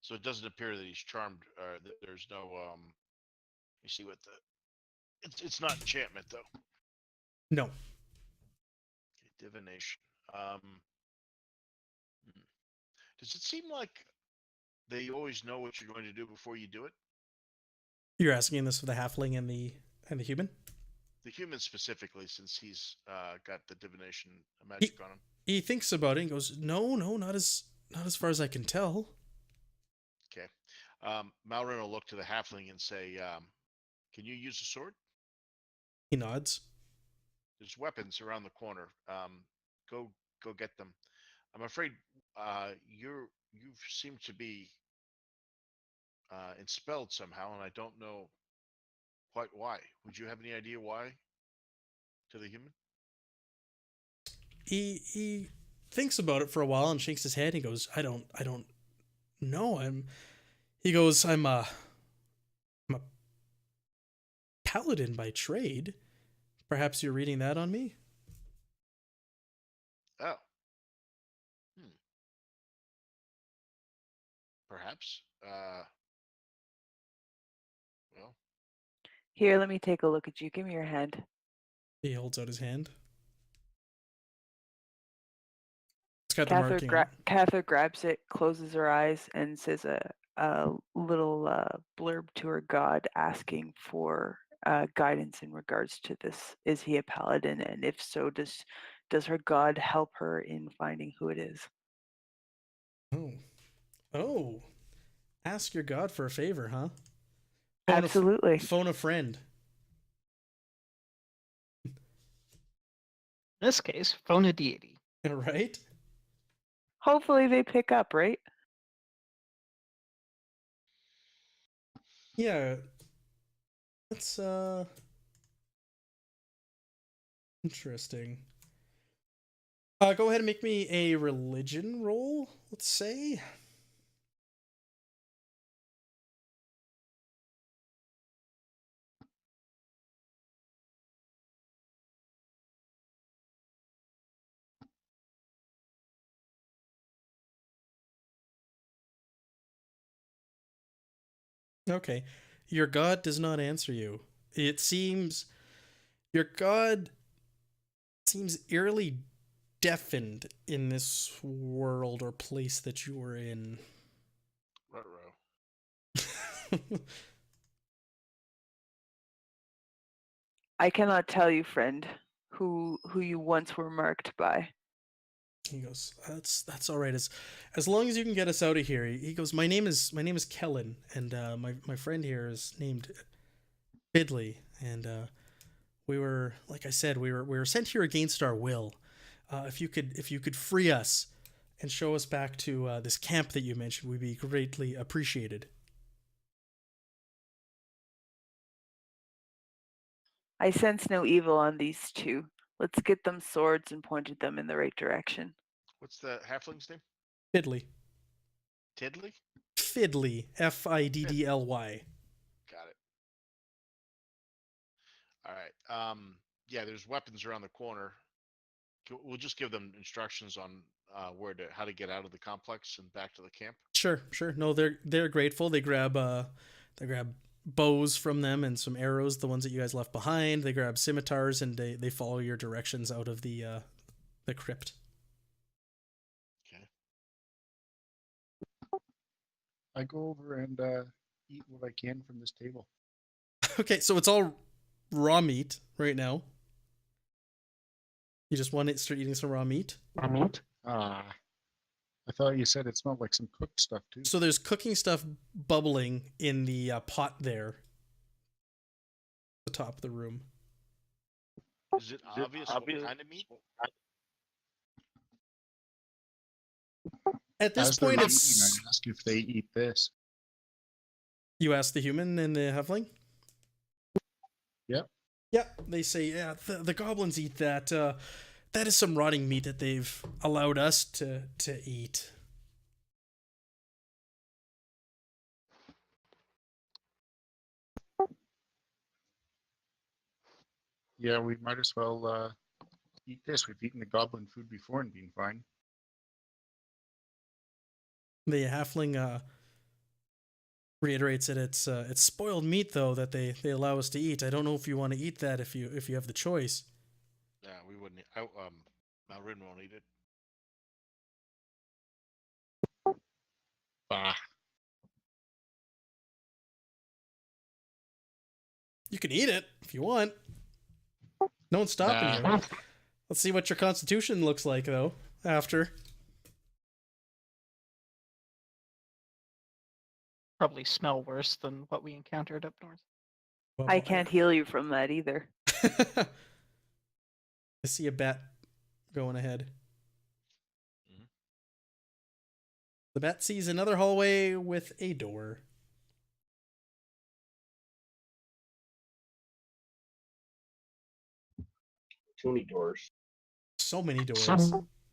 So it doesn't appear that he's charmed. There's no. You see what the. It's not enchantment though. No. Okay, divination. Does it seem like they always know what you're going to do before you do it? You're asking this for the halfling and the And the human? The human specifically, since he's got the divination magic on him. He thinks about it and goes, "No, not as far as I can tell." Okay. Malrin will look to the halfling and say, "Can you use a sword? He nods. There's weapons around the corner. Go get them. I'm afraid you seem to be expelled somehow, and I don't know quite why. Would you have any idea why?" To the human. He thinks about it for a while and shakes his head. He goes, I don't know. He goes, I'm a paladin by trade. Perhaps you're reading that on me? Oh. Perhaps. Well, Here, let me take a look at you. Give me your hand. He holds out his hand. It's got the Cather, marking on it. Cather grabs it, closes her eyes, and says a little blurb to her god, asking for guidance in regards to this. Is he a paladin? And if so, does her god help her in finding who it is? Oh. Ask your god for a favor, huh? Absolutely. Phone a friend. In this case, phone a deity. Right? Hopefully they pick up, right? Yeah. That's interesting. Go ahead and make me a religion roll, let's say. Okay. Your god does not answer you. It seems your god seems eerily deafened in this world or place that you are in. ruh-roh. I cannot tell you, friend, who you once were marked by. He goes, that's all right. As long as you can get us out of here. He goes, my name is Kellen, and my friend here is named Bidley, and we were, like I said, we were sent here against our will. If you could free us and show us back to this camp that you mentioned, we'd be greatly appreciated. I sense no evil on these two. Let's get them swords and pointed them in the right direction. What's the halfling's name? Fiddly. Tiddly? Fiddly. Fiddly. Got it. All right. Yeah, there's weapons around the corner. We'll just give them instructions on how to get out of the complex and back to the camp. Sure. No, they're grateful. They grab bows from them and some arrows, the ones that you guys left behind. They grab scimitars and they follow your directions out of the crypt. Okay. I go over and eat what I can from this table. Okay, so it's all raw meat right now. You just want to start eating some raw meat? Raw meat? I thought you said it smelled like some cooked stuff too. So there's cooking stuff bubbling in the pot there. The top of the room. Is it obvious what kind of meat? At this As they're point, eating, it's... I ask if they eat this. You ask the human and the halfling? Yep. Yep, they say, yeah, the goblins eat that. That is some rotting meat that they've allowed us to eat. Yeah, we might as well eat this. We've eaten the goblin food before and been fine. The halfling reiterates that it's spoiled meat though that they allow us to eat. I don't know if you want to eat that if you have the choice. Yeah, we wouldn't. Malrin won't eat it. Bah. You can eat it if you want. No one's stopping Nah. you. Let's see what your constitution looks like, though, after. Probably smell worse than what we encountered up north. I can't heal you from that either. I see a bat going ahead. Mhm. The bat sees another hallway with a door. Too many doors. So many doors.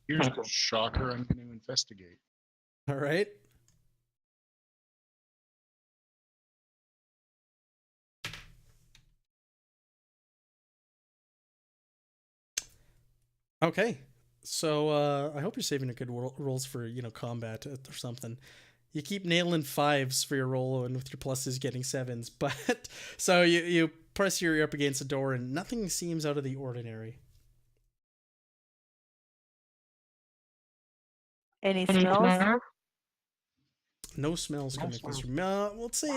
Here's the shocker. I'm going to investigate. All right. Okay. So I hope you're saving a good rolls for, combat or something. You keep nailing 5s for your roll, and with your pluses getting 7s. But so you press your ear up against the door, and nothing seems out of the ordinary. Any smells? No smells coming from this room. Let's say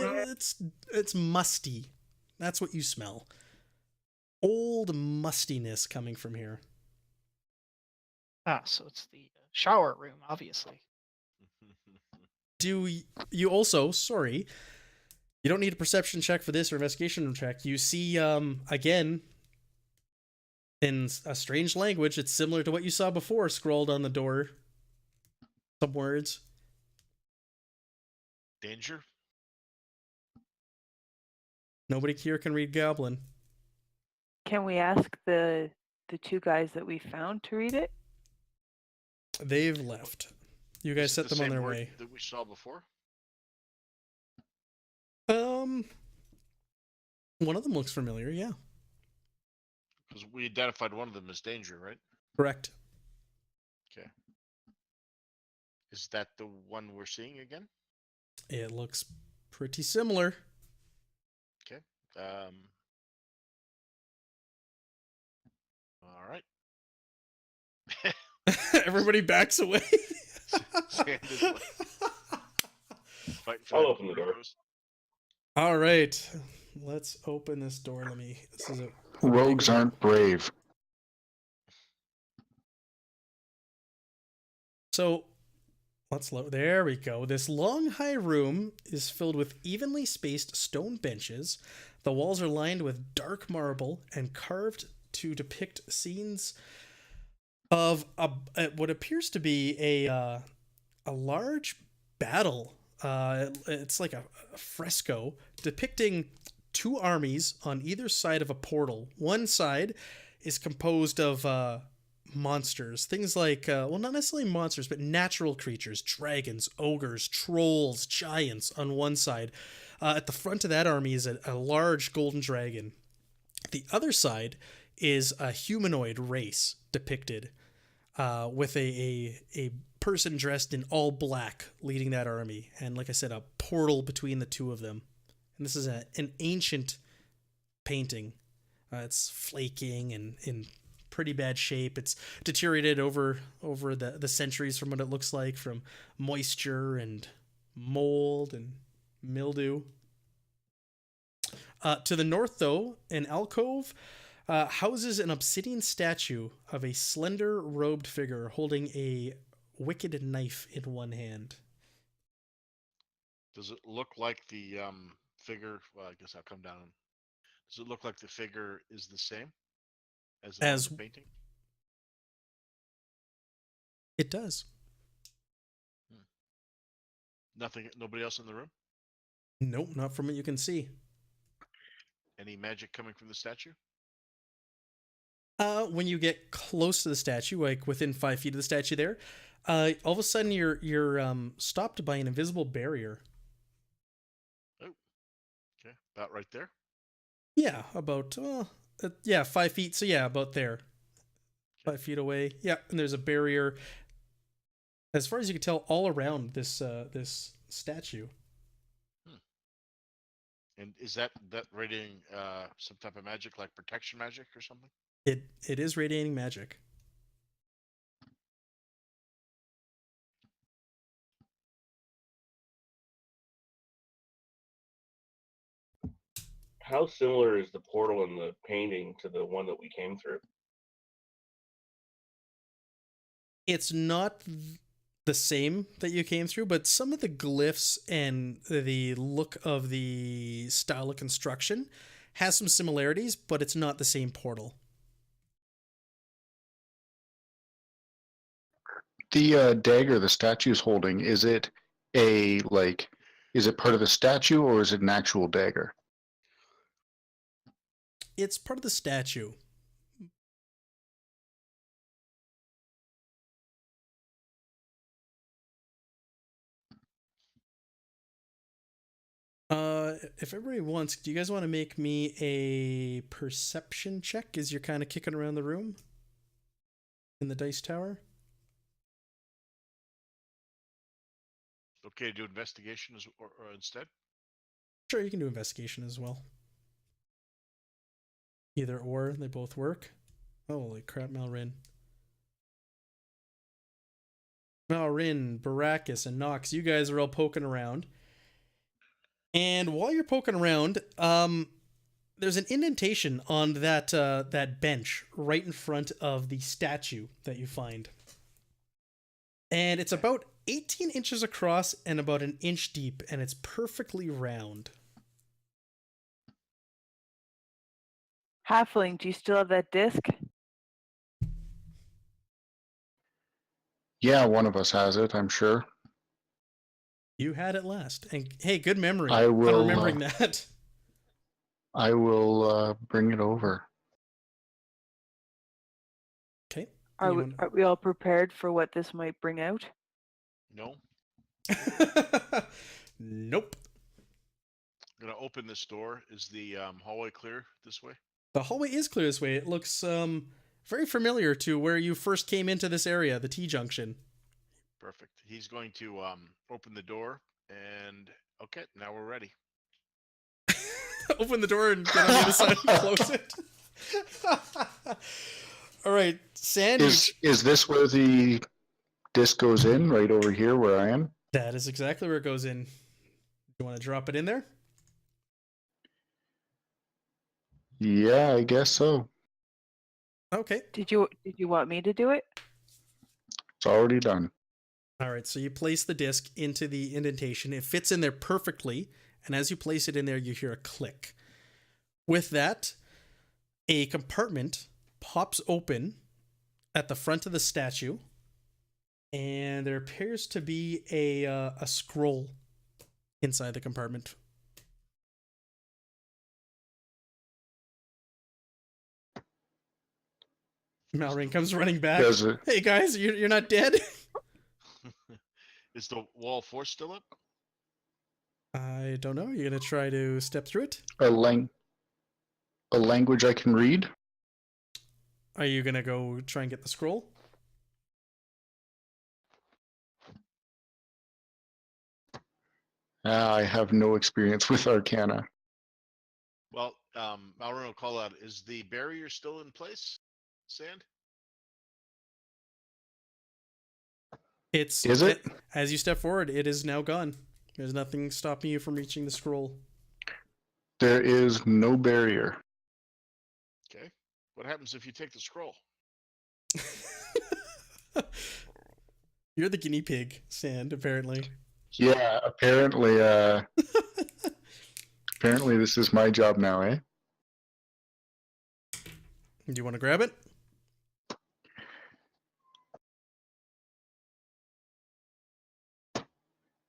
it's musty. That's what you smell. Old mustiness coming from here. Ah, so it's the shower room, obviously. Do you also, sorry, you don't need a perception check for this or investigation check. You see, again, in a strange language, it's similar to what you saw before, scrawled on the door. Some words. Danger. Nobody here can read Goblin. Can we ask the two guys that we found to read it? They've left. You guys Is it set the them on same their word way. that we saw before. One of them looks familiar, yeah. Because we identified one of them as danger, right? Correct. Okay. Is that the one we're seeing again? It looks pretty similar. Okay. All right. Everybody backs away. Sand is like fighting for I'll that open the door. rose. All right. Let's open this door. This is a Rogues aren't brave. So there we go. This long, high room is filled with evenly spaced stone benches. The walls are lined with dark marble and carved to depict scenes of what appears to be a large battle. It's like a fresco depicting two armies on either side of a portal. One side is composed of monsters, things like not necessarily monsters, but natural creatures, dragons, ogres, trolls, giants on one side. At the front of that army is a large golden dragon. The other side is a humanoid race depicted with a person dressed in all black leading that army, and like I said, a portal between the two of them. And this is an ancient painting. It's flaking and in pretty bad shape. It's deteriorated over the centuries from what it looks like, from moisture and mold and mildew. To the north, though, an alcove houses an obsidian statue of a slender robed figure holding a wicked knife in one hand. Does it look like the figure? Well, I guess I'll come down. Does it look like the figure is the same as the one in the painting? It does. Nothing. Nobody else in the room. Nope, not from what you can see. Any magic coming from the statue? When you get close to the statue, like within 5 feet of the statue there, all of a sudden you're stopped by an invisible barrier. Oh, okay, about right there. Yeah, about 5 feet. So yeah, about there. 5 feet away. Yeah, and there's a barrier, as far as you can tell, all around this statue. And is that radiating some type of magic, like protection magic or something? It is radiating magic. How similar is the portal in the painting to the one that we came through? It's not the same that you came through, but some of the glyphs and the look of the style of construction has some similarities, but it's not the same portal. The dagger the statue is holding, is it is it part of the statue or is it an actual dagger? It's part of the statue. If everybody wants, do you guys want to make me a perception check as you're kind of kicking around the room in the dice tower? Okay to do investigation or instead? Sure, you can do investigation as well. Either or, they both work. Holy crap, Malrin. Malrin, Baracus, and Nox, you guys are all poking around. And while you're poking around, there's an indentation on that bench right in front of the statue that you find. And it's about 18 inches across and about an inch deep, and it's perfectly round. Halfling, do you still have that disc? Yeah, one of us has it, I'm sure. You had it last. And hey, good memory I on will, remembering that. I will bring it over. Okay. Are we all prepared for what this might bring out? No. Nope. I'm gonna open this door. Is the hallway clear this way? The hallway is clear this way. It looks very familiar to where you first came into this area, the T-junction. Perfect. He's going to open the door, and okay, now we're ready. Open the door and get on the other side and close it. All right, Sandy. Is this where the disc goes in, right over here where I am? That is exactly where it goes in. You want to drop it in there? Yeah, I guess so. Okay. Did you want me to do it? It's already done. All right, so you place the disc into the indentation. It fits in there perfectly, and as you place it in there, you hear a click. With that, a compartment pops open at the front of the statue, and there appears to be a scroll inside the compartment. Malrin comes running back. Hey guys, you're not dead? Is the wall force still up? I don't know. You're gonna try to step through it? A language I can read? Are you gonna go try and get the scroll? I have no experience with Arcana. Well, Malrin will call out, is the barrier still in place, Sand? Is it? As you step forward, it is now gone. There's nothing stopping you from reaching the scroll. There is no barrier. Okay. What happens if you take the scroll? You're the guinea pig, Sand, apparently. Yeah, apparently apparently this is my job now, eh? Do you want to grab it?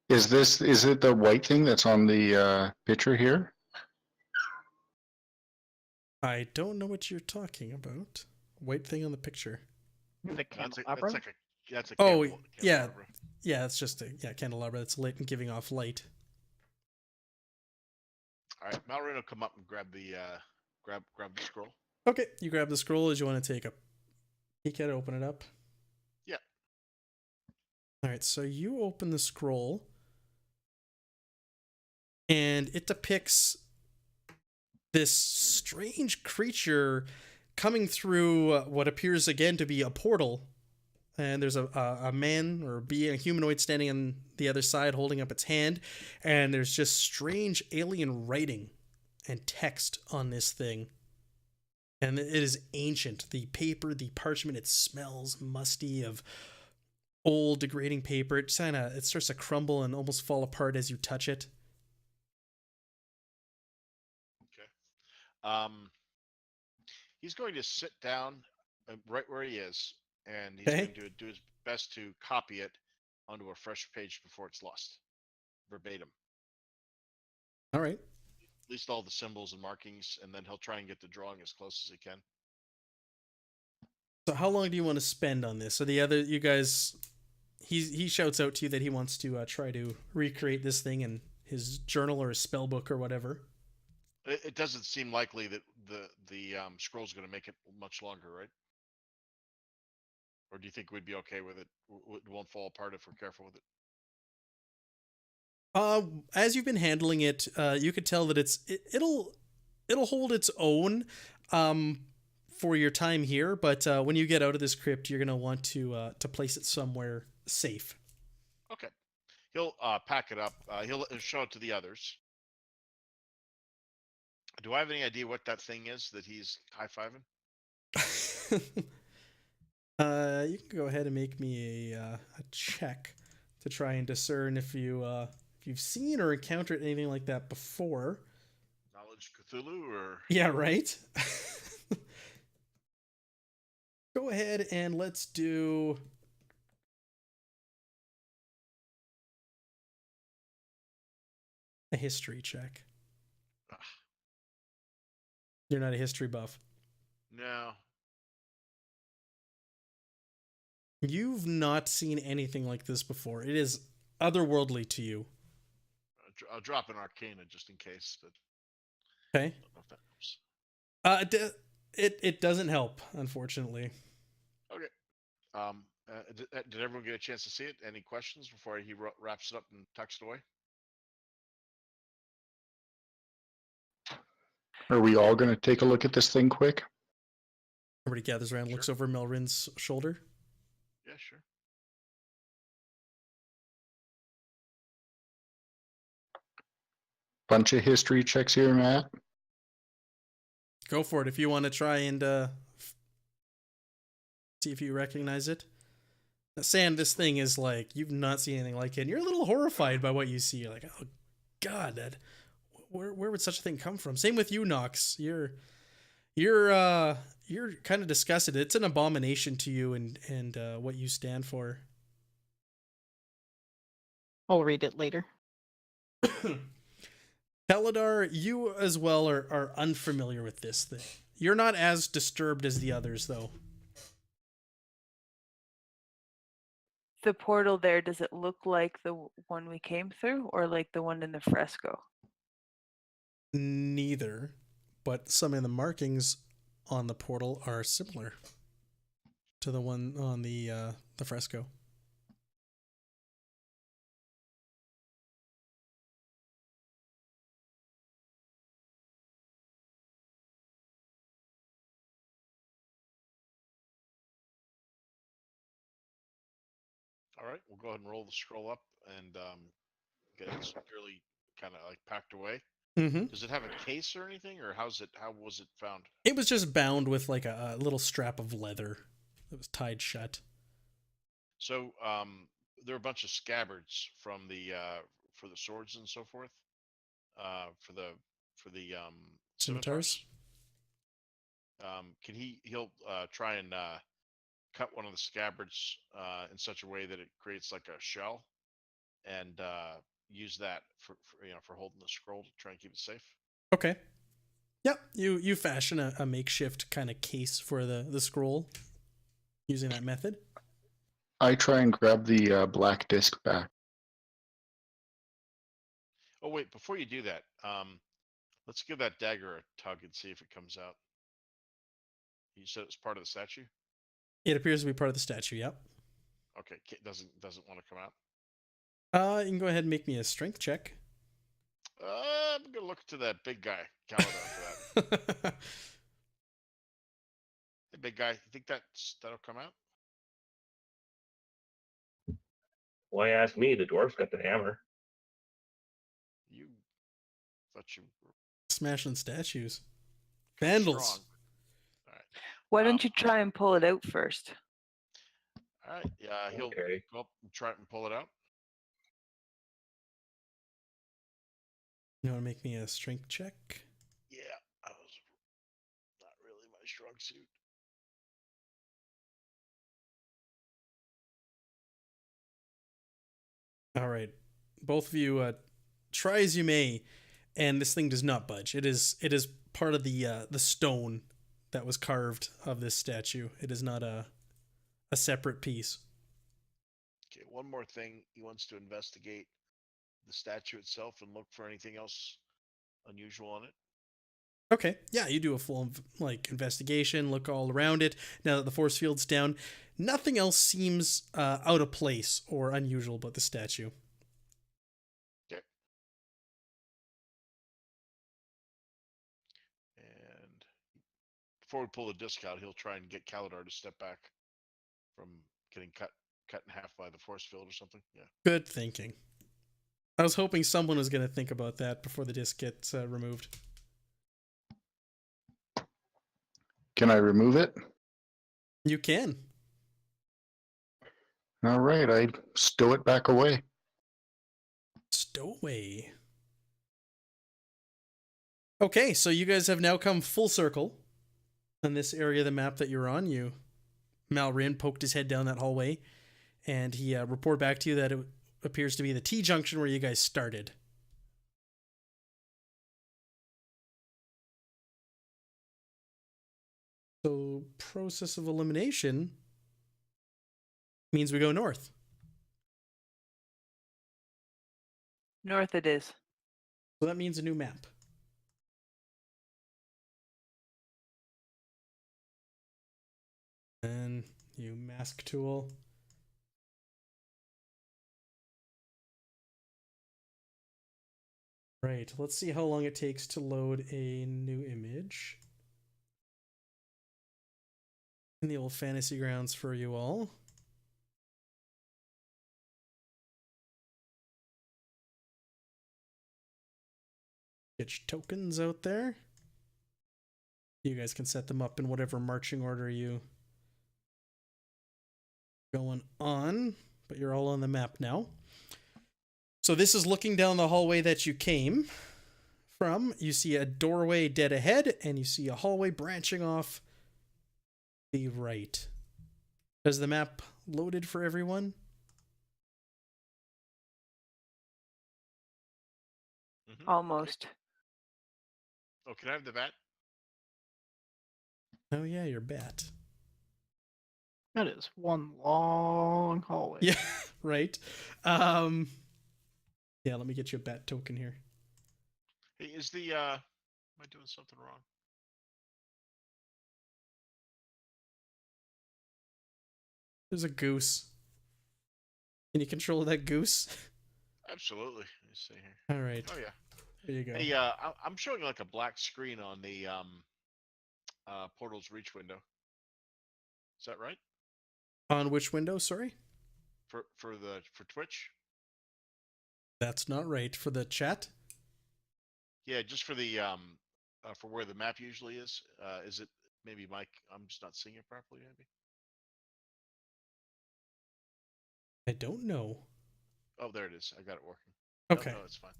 Is it the white thing that's on the picture here? I don't know what you're talking about. White thing on the picture. The That's candelabra? that's a Oh, candle- yeah. candelabra. Yeah, it's just a candelabra that's lit and giving off light. All right, Malrin will come up and grab the grab the scroll. Okay, you grab the scroll as you want to take a peek at it, open it up. Yeah. All right, so you open the scroll, and it depicts this strange creature coming through what appears again to be a portal. And there's a man or a humanoid standing on the other side holding up its hand. And there's just strange alien writing and text on this thing. And it is ancient. The paper, the parchment, it smells musty of old degrading paper. It starts to crumble and almost fall apart as you touch it. He's going to sit down right where he is, and he's Okay. going to do his best to copy it onto a fresh page before it's lost, verbatim. All right. At least all the symbols and markings, and then he'll try and get the drawing as close as he can. So how long do you want to spend on this? So the other, you guys, he shouts out to you that he wants to try to recreate this thing in his journal or his spell book or whatever. It doesn't seem likely that the scroll's going to make it much longer, right? Or do you think we'd be okay with it? It won't fall apart if we're careful with it. As you've been handling it, you could tell that it'll hold its own for your time here, but when you get out of this crypt, you're gonna want to place it somewhere safe. Okay. He'll pack it up. He'll show it to the others. Do I have any idea what that thing is that he's high-fiving? You can go ahead and make me a check to try and discern if you've seen or encountered anything like that before. Knowledge Cthulhu or... Yeah, right? Go ahead and let's do... a history check. Ugh. You're not a history buff. No. You've not seen anything like this before. It is otherworldly to you. I'll drop an Arcana just in case, but Okay. I don't know if that helps. It doesn't help, unfortunately. Okay. Did everyone get a chance to see it? Any questions before he wraps it up and tucks it away? Are we all going to take a look at this thing quick? Everybody gathers around, looks over Melrin's shoulder. Yeah, sure. Bunch of history checks here, Matt. Go for it if you want to try and see if you recognize it. Sand, this thing is like, you've not seen anything like it, and you're a little horrified by what you see. You're like, oh god, where would such a thing come from? Same with you, Nox. You're kind of disgusted. It's an abomination to you and what you stand for. I'll read it later. Peladar, you as well are unfamiliar with this thing. You're not as disturbed as the others, though. The portal there, does it look like the one we came through or like the one in the fresco? Neither, but some of the markings on the portal are similar to the one on the fresco. All right, we'll go ahead and roll the scroll up and get it securely kind of like packed away. Mm-hmm. Does it have a case or anything, or how was it found? It was just bound with like a little strap of leather that was tied shut. So there are a bunch of scabbards from the for the swords and so forth. For the Scimitars? He'll try and cut one of the scabbards in such a way that it creates like a shell, and use that for holding the scroll to try and keep it safe. Okay. Yep. You fashion a makeshift kind of case for the scroll using that method. I try and grab the black disc back. Oh wait, before you do that, let's give that dagger a tug and see if it comes out. You said it's part of the statue? It appears to be part of the statue, yep. Okay, doesn't want to come out. You can go ahead and make me a strength check. I'm gonna look to that big guy, Caladar, for that. Hey, big guy, you think that'll come out? Why ask me? The dwarf's got the hammer. You thought you were Smashing statues. Kinda Vandals. strong. All right. Why don't you try and pull it out first? All right. Yeah, he'll Okay. go up and try and pull it out. You want to make me a strength check? Yeah, I was not really my strong suit. All right. Both of you try as you may, and this thing does not budge. It is part of the stone that was carved of this statue. It is not a separate piece. Okay, one more thing. He wants to investigate the statue itself and look for anything else unusual on it. Okay, yeah, you do a full investigation, look all around it. Now that the force field's down, nothing else seems out of place or unusual about the statue. Okay. And before we pull the disc out, he'll try and get Kaladar to step back from getting cut in half by the force field or something. Yeah. Good thinking. I was hoping someone was going to think about that before the disc gets removed. Can I remove it? You can. All right, I stow it back away. Stowaway. Okay, so you guys have now come full circle on this area of the map that you're on. Malrin poked his head down that hallway, and he reported back to you that it appears to be the T-junction where you guys started. So, process of elimination means we go north. North it is. So that means a new map. And you mask tool. Right, let's see how long it takes to load a new image. In the old fantasy grounds for you all. Get your tokens out there. You guys can set them up in whatever marching order you going on, but you're all on the map now. So this is looking down the hallway that you came from. You see a doorway dead ahead, and you see a hallway branching off the right. Has the map loaded for everyone? Mm-hmm. Almost. Oh, can I have the bat? Oh yeah, your bat. That is one long hallway. Yeah, right. Yeah, let me get you a bat token here. Hey, is the am I doing something wrong? There's a goose. Can you control that goose? Absolutely. Let me see here. All right. Oh yeah. There you go. Hey, I'm showing like a black screen on the portal's reach window. Is that right? On which window, sorry? For Twitch? That's not right. For the chat? Yeah, just for the for where the map usually is. Is it maybe Mike? I'm just not seeing it properly. Maybe. I don't know. Oh, there it is. I got it working. Okay. No, it's fine.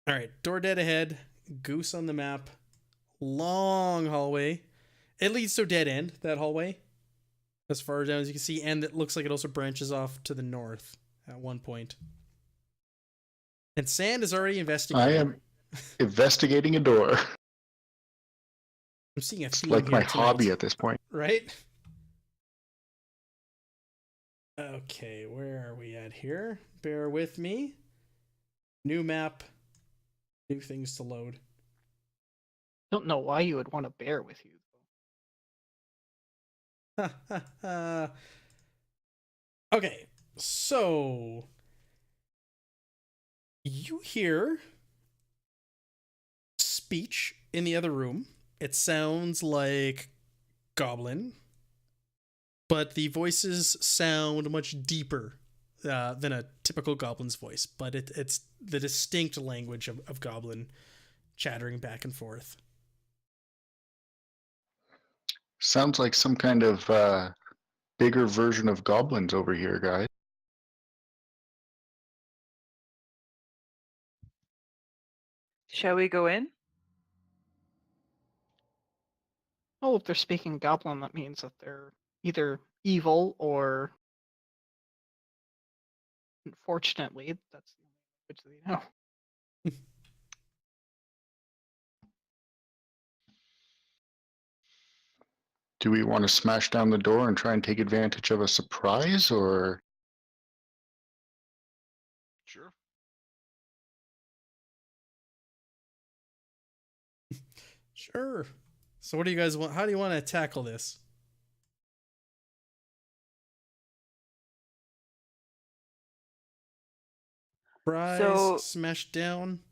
All right. Door dead ahead. Goose on the map. Long hallway. It leads to a dead end, that hallway. As far down as you can see. And it looks like it also branches off to the north at one point. And Sand is already investigating. I am investigating a door. I'm seeing a It's theme like my here tonight, hobby at this point. right? Okay, where are we at here? Bear with me. New map. New things to load. Don't know why you would want to bear with you. Okay, so you hear speech in the other room. It sounds like goblin, but the voices sound much deeper than a typical goblin's voice, but it's the distinct language of goblin chattering back and forth. Sounds like some kind of bigger version of goblins over here, guys. Shall we go in? Oh, if they're speaking goblin, that means that they're either evil or, unfortunately, that's the only language they know. Do we want to smash down the door and try and take advantage of a surprise, or Sure. Sure. So what do you guys want? How do you want to tackle this? Surprise, So- smash down.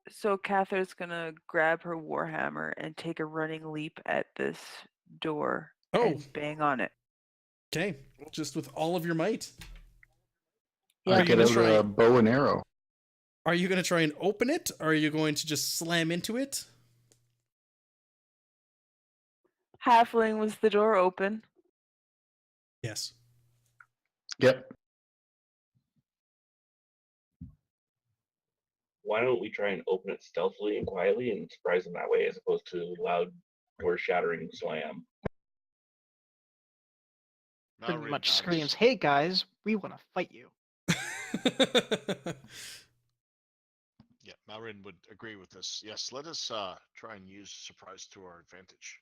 So Catherine's gonna grab her warhammer and take a running leap at this door Oh. and bang on it. Okay, just with all of your might. Yeah. Are I you get gonna out try? a bow and arrow? Are you going to try and open it, or are you going to just slam into it? Halfling, was the door open? Yes. Yep. Why don't we try and open it stealthily and quietly and surprise them that way, as opposed to loud door-shattering slam? Pretty Mallory much nods. screams, "Hey guys, we want to fight you." Yeah, Malrin would agree with this. Yes, let us try and use surprise to our advantage.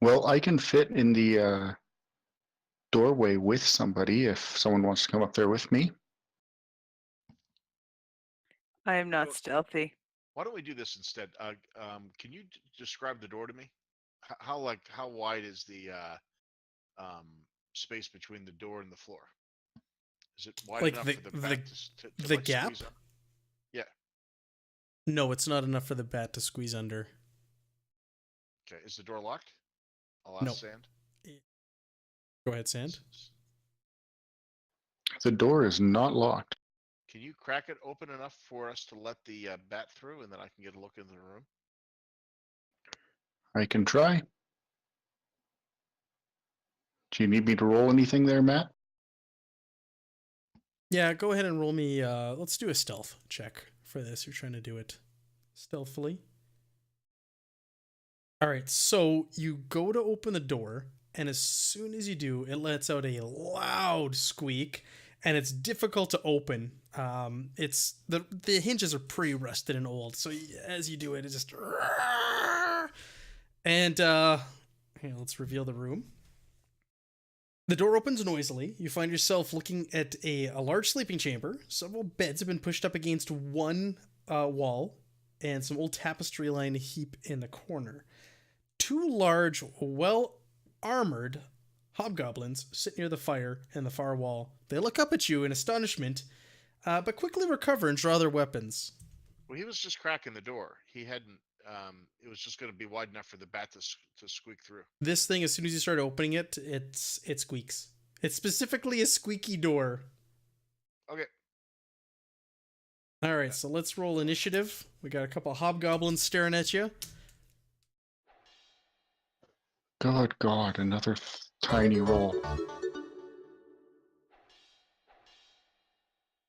Well, I can fit in the doorway with somebody if someone wants to come up there with me. I am not Well- stealthy. Why don't we do this instead? Can you describe the door to me? How wide is the space between the door and the floor? Is it wide Like enough the- for the the- bat to the like, gap? squeeze up? Yeah. No, it's not enough for the bat to squeeze under. Okay. Is the door locked? I'll ask No. Sand. Go ahead, Sand. The door is not locked. Can you crack it open enough for us to let the bat through, and then I can get a look into the room? I can try. Do you need me to roll anything there, Matt? Yeah, go ahead and roll me. Let's do a stealth check for this. You're trying to do it stealthily. All right, so you go to open the door, and as soon as you do, it lets out a loud squeak, and it's difficult to open. It's the hinges are pretty rusted and old, so as you do it, it just and here, let's reveal the room. The door opens noisily. You find yourself looking at a large sleeping chamber. Several beds have been pushed up against one wall, and some old tapestry line a heap in the corner. Two large, well-armored hobgoblins sit near the fire in the far wall. They look up at you in astonishment, but quickly recover and draw their weapons. Well, he was just cracking the door. He hadn't. It was just going to be wide enough for the bat to squeak through. This thing, as soon as you start opening it, it squeaks. It's specifically a squeaky door. Okay. All right, so let's roll initiative. We got a couple hobgoblins staring at you. God, another tiny roll.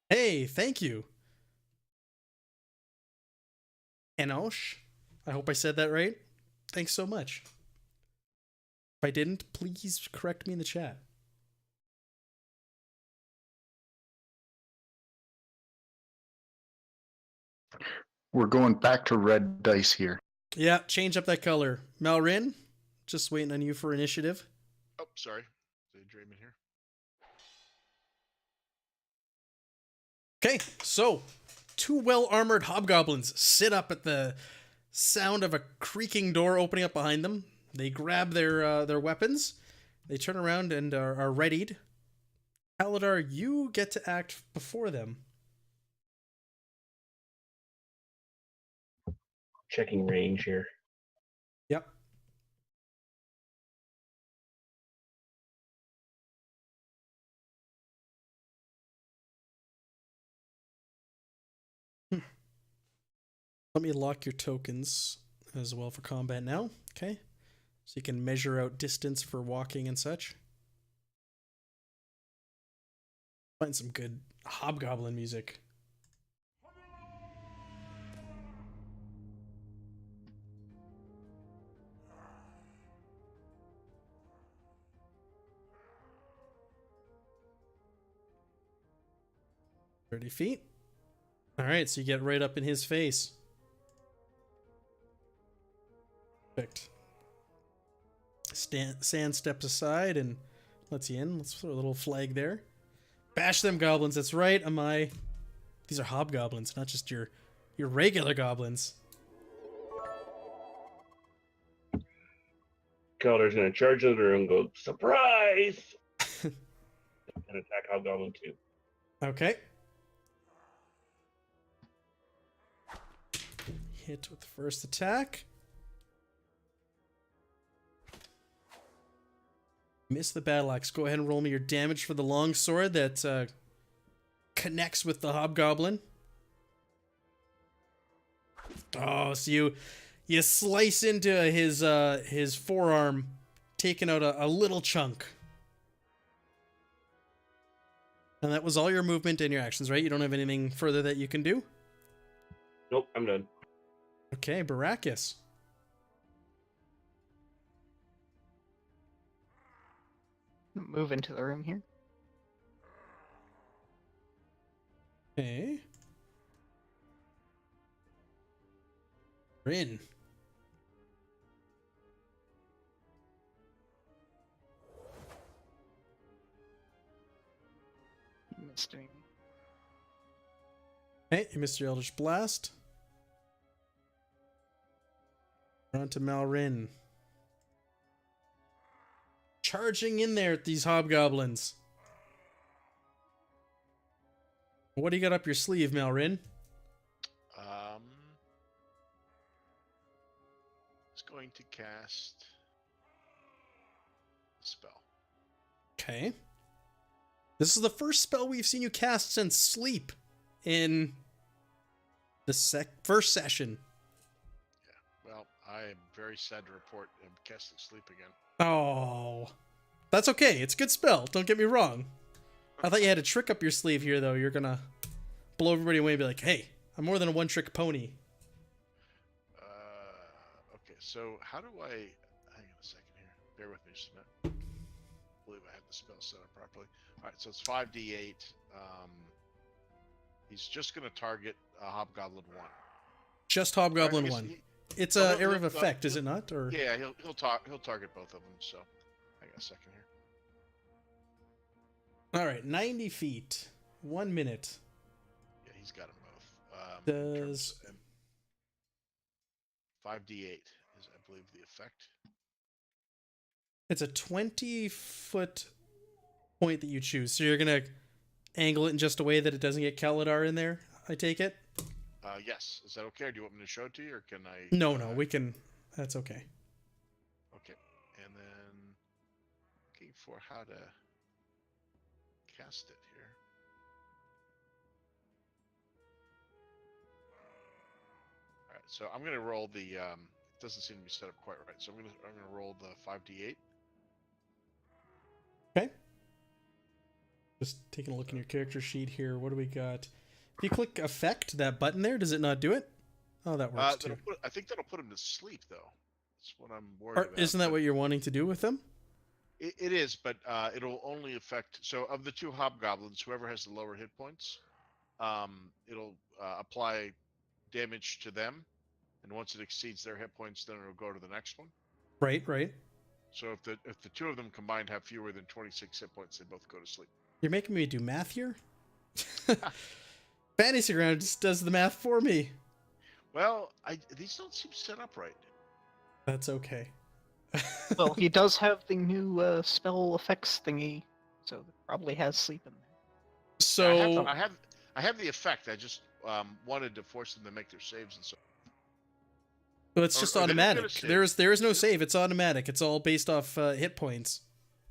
Hey, thank you. Enosh. I hope I said that right. Thanks so much. If I didn't, please correct me in the chat. We're going back to red dice here. Yeah, change up that color. Malrin, just waiting on you for initiative. Oh, sorry. Daydreaming here. Okay, so two well-armored hobgoblins sit up at the sound of a creaking door opening up behind them. They grab their weapons. They turn around and are readied. Paladar, you get to act before them. Checking range here. Yep. Let me lock your tokens as well for combat now. Okay. So you can measure out distance for walking and such. Find some good hobgoblin music. $30 feet. All right, so you get right up in his face. Perfect. Sand steps aside and lets you in. Let's throw a little flag there. Bash them goblins. That's right. These are hobgoblins, not just your regular goblins. Calder's gonna charge into the room and go, surprise! And attack Hobgoblin 2. Okay. Hit with the first attack. Miss the battle axe. Go ahead and roll me your damage for the long sword that connects with the hobgoblin. Oh, so you slice into his forearm, taking out a little chunk. And that was all your movement and your actions, right? You don't have anything further that you can do? Nope, I'm done. Okay, Baracus. Move into the room here. Okay. Rin. Missed me. Okay, you missed your Eldritch Blast. On to Malrin. Charging in there at these hobgoblins. What do you got up your sleeve, Malrin? It's going to cast a spell. Okay. This is the first spell we've seen you cast since sleep in the first session. Yeah. Well, I am very sad to report I'm casting sleep again. Oh. That's okay. It's a good spell. Don't get me wrong. I thought you had a trick up your sleeve here, though. You're gonna blow everybody away and be like, hey, I'm more than a one-trick pony. Okay, so how do I... Hang on a second here. Bear with me just a minute. I believe I have the spell set up properly. Alright, so it's 5d8. He's just going to target Hobgoblin 1. Just Hobgoblin Or 1. It's a area of effect, is it not? Or yeah, he'll target both of them, so... Hang on a second here. all right, 90 feet. 1 minute. Yeah, he's got them both. In terms Does... of 5d8 is, I believe, the effect. It's a 20-foot point that you choose. So you're going to angle it in just a way that it doesn't get Kaladar in there, I take it? Yes. Is that okay? Or do you want me to show it to you, or can I... No, we can... That's okay. Okay. And then... Looking for how to cast it here. Alright, so I'm going to roll the... it doesn't seem to be set up quite right, so I'm going to roll the 5d8. Okay. Just taking a look in your character sheet here. What do we got? If you click effect, that button there, does it not do it? Oh, that works too. I think that'll put him to sleep, though. That's what I'm worried about. Isn't that what you're wanting to do with them? It is, but it'll only affect... So of the two hobgoblins, whoever has the lower hit points, it'll apply damage to them. And once it exceeds their hit points, then it'll go to the next one. Right. So if the two of them combined have fewer than 26 hit points, they both go to sleep. You're making me do math here? Fantasy Ground just does the math for me. Well, these don't seem set up right. That's okay. Well, he does have the new spell effects thingy, so it probably has sleep in there. So I have the effect. I just wanted to force them to make their saves and so. well, it's just automatic. There is no save. It's automatic. It's all based off hit points.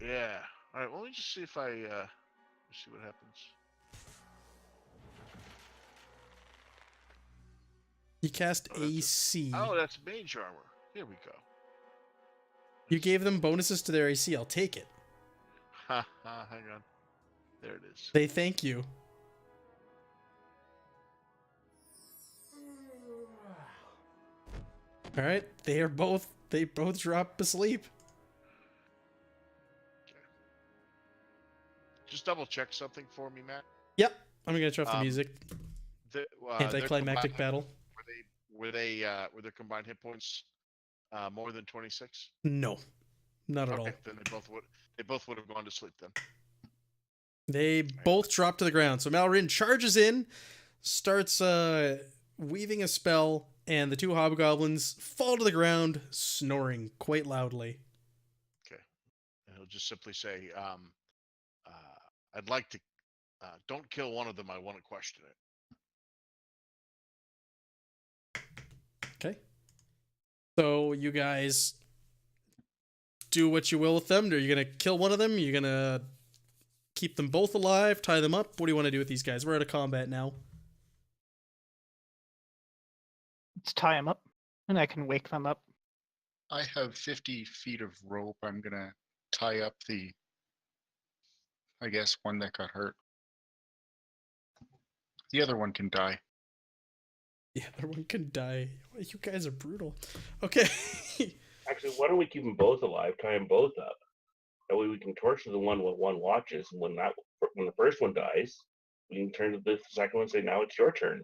Yeah. All right. Well, let me just see if I see what happens. You cast Oh, that's a- AC. Oh, that's mage armor. Here we go. You gave them bonuses to their AC. I'll take it. Ha ha. Hang on. There it is. They thank you. All right, they both drop asleep. Just double check something for me, Matt. Yep, I'm gonna turn off the Um, music. Their Anticlimactic combined- battle. Were their combined hit points more than 26? No, not at Okay, all. then they both would have gone to sleep then. They both drop to the ground. So Malrin charges in, starts weaving a spell, and the two hobgoblins fall to the ground, snoring quite loudly. And he'll just simply say, "I'd like to. Don't kill one of them. I want to question it." Okay. So you guys do what you will with them. Are you gonna kill one of them? You're gonna keep them both alive, tie them up? What do you want to do with these guys? We're out of combat now. Let's tie them up, and I can wake them up. I have 50 feet of rope. I'm gonna tie up the, I guess, one that got hurt. The other one can die. The other one can die. You guys are brutal. Okay. Actually, why don't we keep them both alive, tie them both up? That way we can torture the one when one watches, and when the first one dies, we can turn to the second one and say, "Now it's your turn."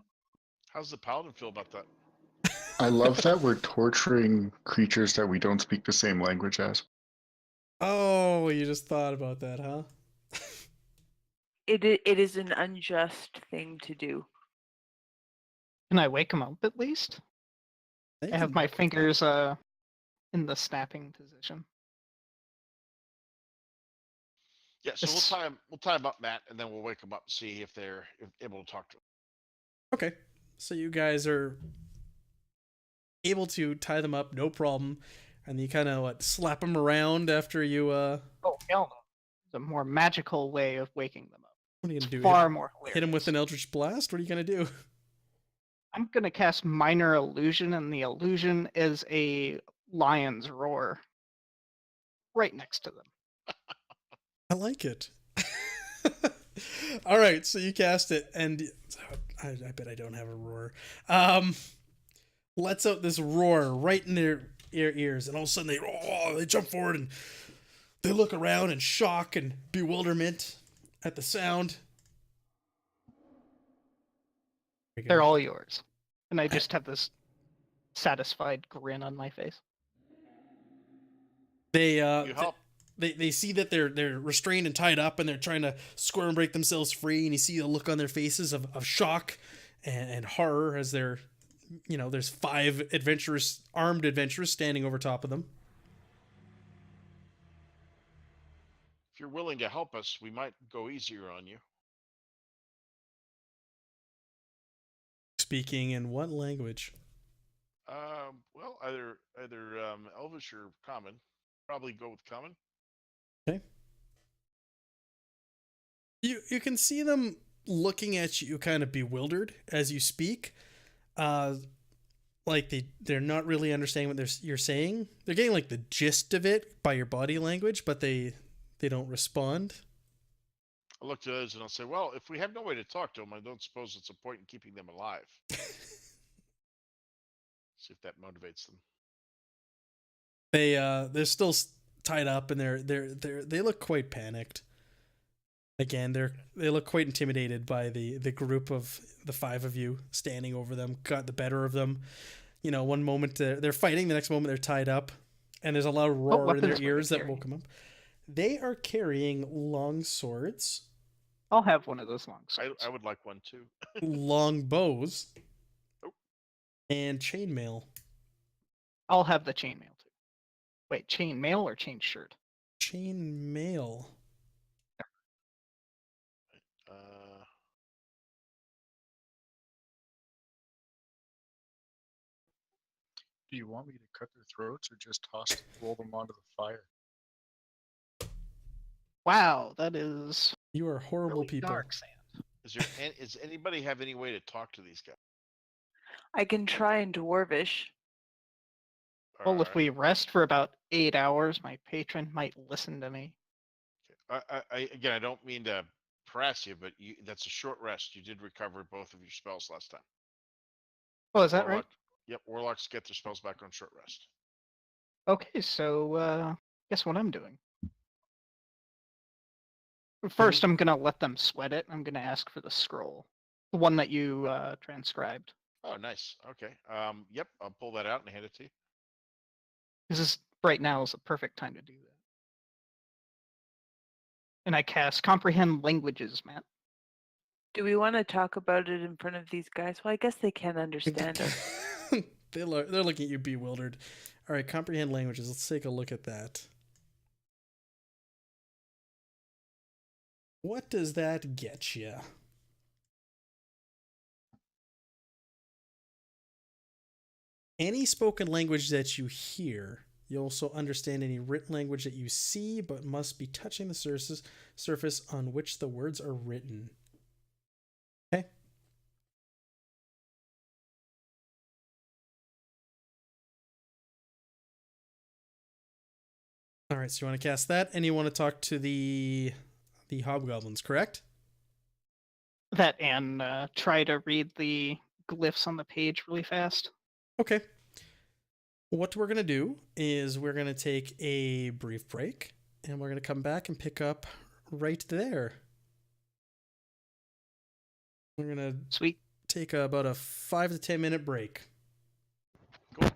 How's the paladin feel about that? I love that we're torturing creatures that we don't speak the same language as. Oh, you just thought about that, huh? It is an unjust thing to do. Can I wake them up at least? I have my fingers in the snapping position. Yeah, so This- we'll tie him up, Matt, and then we'll wake them up and see if they're able to talk to him. Okay. So you guys are able to tie them up, no problem. And you kind of slap them around after you Oh hell no! It's a more magical way of waking them up. what are you gonna do? Far more Hit him with hilarious. an eldritch blast? What are you gonna do? I'm gonna cast minor illusion, and the illusion is a lion's roar right next to them. I like it. All right, so you cast it, and I bet I don't have a roar. Lets out this roar right in their ears, and all of a sudden they jump forward and they look around in shock and bewilderment at the sound. They're all yours, and I just have this satisfied grin on my face. They You help. they see that they're restrained and tied up, and they're trying to squirm and break themselves free, and you see the look on their faces of shock and horror as they're, there's 5 armed adventurers standing over top of them. If you're willing to help us, we might go easier on you. Speaking in what language? Well, either Elvish or Common. Probably go with Common. Okay. You can see them looking at you kind of bewildered as you speak. Like they're not really understanding what you're saying. They're getting like the gist of it by your body language, but they don't respond. I'll look to others and I'll say, well, if we have no way to talk to them, I don't suppose it's a point in keeping them alive. See if that motivates them. They're still tied up, and they look quite panicked. Again, they look quite intimidated by the group of the 5 of you standing over them. Got the better of them. One moment they're fighting, the next moment they're tied up, and there's a loud roar in their weapons were they ears that carrying? woke them up. They are carrying long swords, I'll have one of those long swords. I would like one too. long bows, Oh. and chainmail. I'll have the chainmail too. Wait, chainmail or chain shirt? Chainmail. Do you want me to cut their throats or just roll them onto the fire? Wow, that is You are horrible really people. dark, Sand. Does anybody have any way to talk to these guys? I can try in Dwarvish. Well, if Alright. we rest for about 8 hours, my patron might listen to me. Again, I don't mean to press you, but that's a short rest. You did recover both of your spells last time. Oh, is that right? Warlock, yep, warlocks get their spells back on short rest. Okay, so guess what I'm doing? First, I'm gonna let them sweat it. I'm gonna ask for the scroll, the one that you transcribed. Oh, nice. Okay. Yep, I'll pull that out and hand it to you. This is right now is the perfect time to do that. And I cast comprehend languages, Matt. Do we want to talk about it in front of these guys? Well, I guess they can't understand us. They're looking at you bewildered. All right, comprehend languages. Let's take a look at that. What does that get you? Any spoken language that you hear. You also understand any written language that you see, but must be touching the surface on which the words are written. Okay. All right, so you want to cast that, and you want to talk to the hobgoblins, correct? That and try to read the glyphs on the page really fast. Okay. What we're going to do is we're going to take a brief break, and we're going to come back and pick up right there. We're going to Sweet. take about a 5 to 10 minute break. Cool.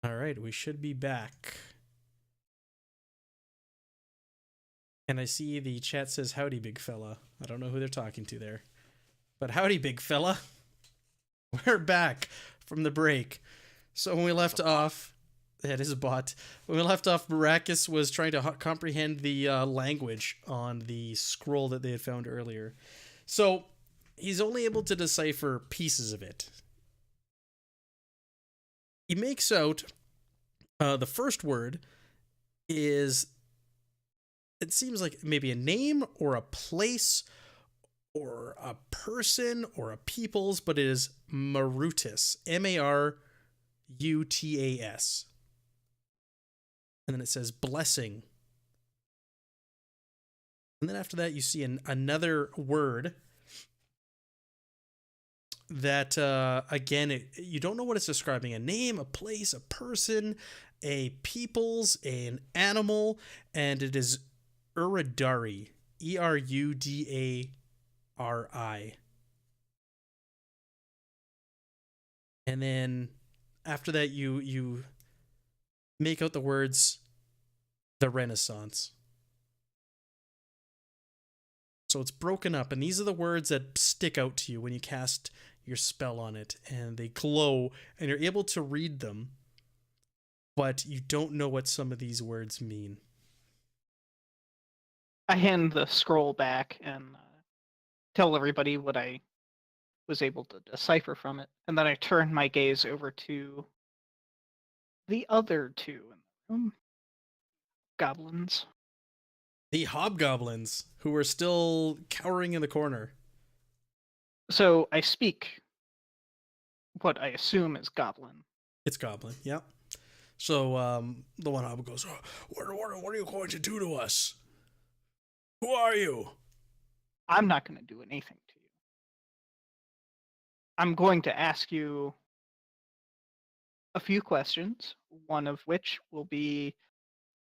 All right, we should be back. And I see the chat says, howdy, big fella. I don't know who they're talking to there. But howdy, big fella. We're back from the break. So when we left off, that is a bot. When we left off, Baracus was trying to comprehend the language on the scroll that they had found earlier. So he's only able to decipher pieces of it. He makes out the first word is, it seems like maybe a name or a place or a person or a people's, but it is Marutus. Marutas. And then it says blessing. And then after that, you see another word that, again, you don't know what it's describing. A name, a place, a person, a people's, an animal, and it is Urudari. Erudari. And then after that, you make out the words the Renaissance. So it's broken up, and these are the words that stick out to you when you cast your spell on it, and they glow, and you're able to read them, but you don't know what some of these words mean. I hand the scroll back and tell everybody what I was able to decipher from it, and then I turn my gaze over to the other two in the room. Goblins. The hobgoblins, who are still cowering in the corner. So I speak what I assume is goblin. It's goblin, yep. So the one hob goes, oh, what are you going to do to us? Who are you? I'm not going to do anything to you. I'm going to ask you a few questions, one of which will be,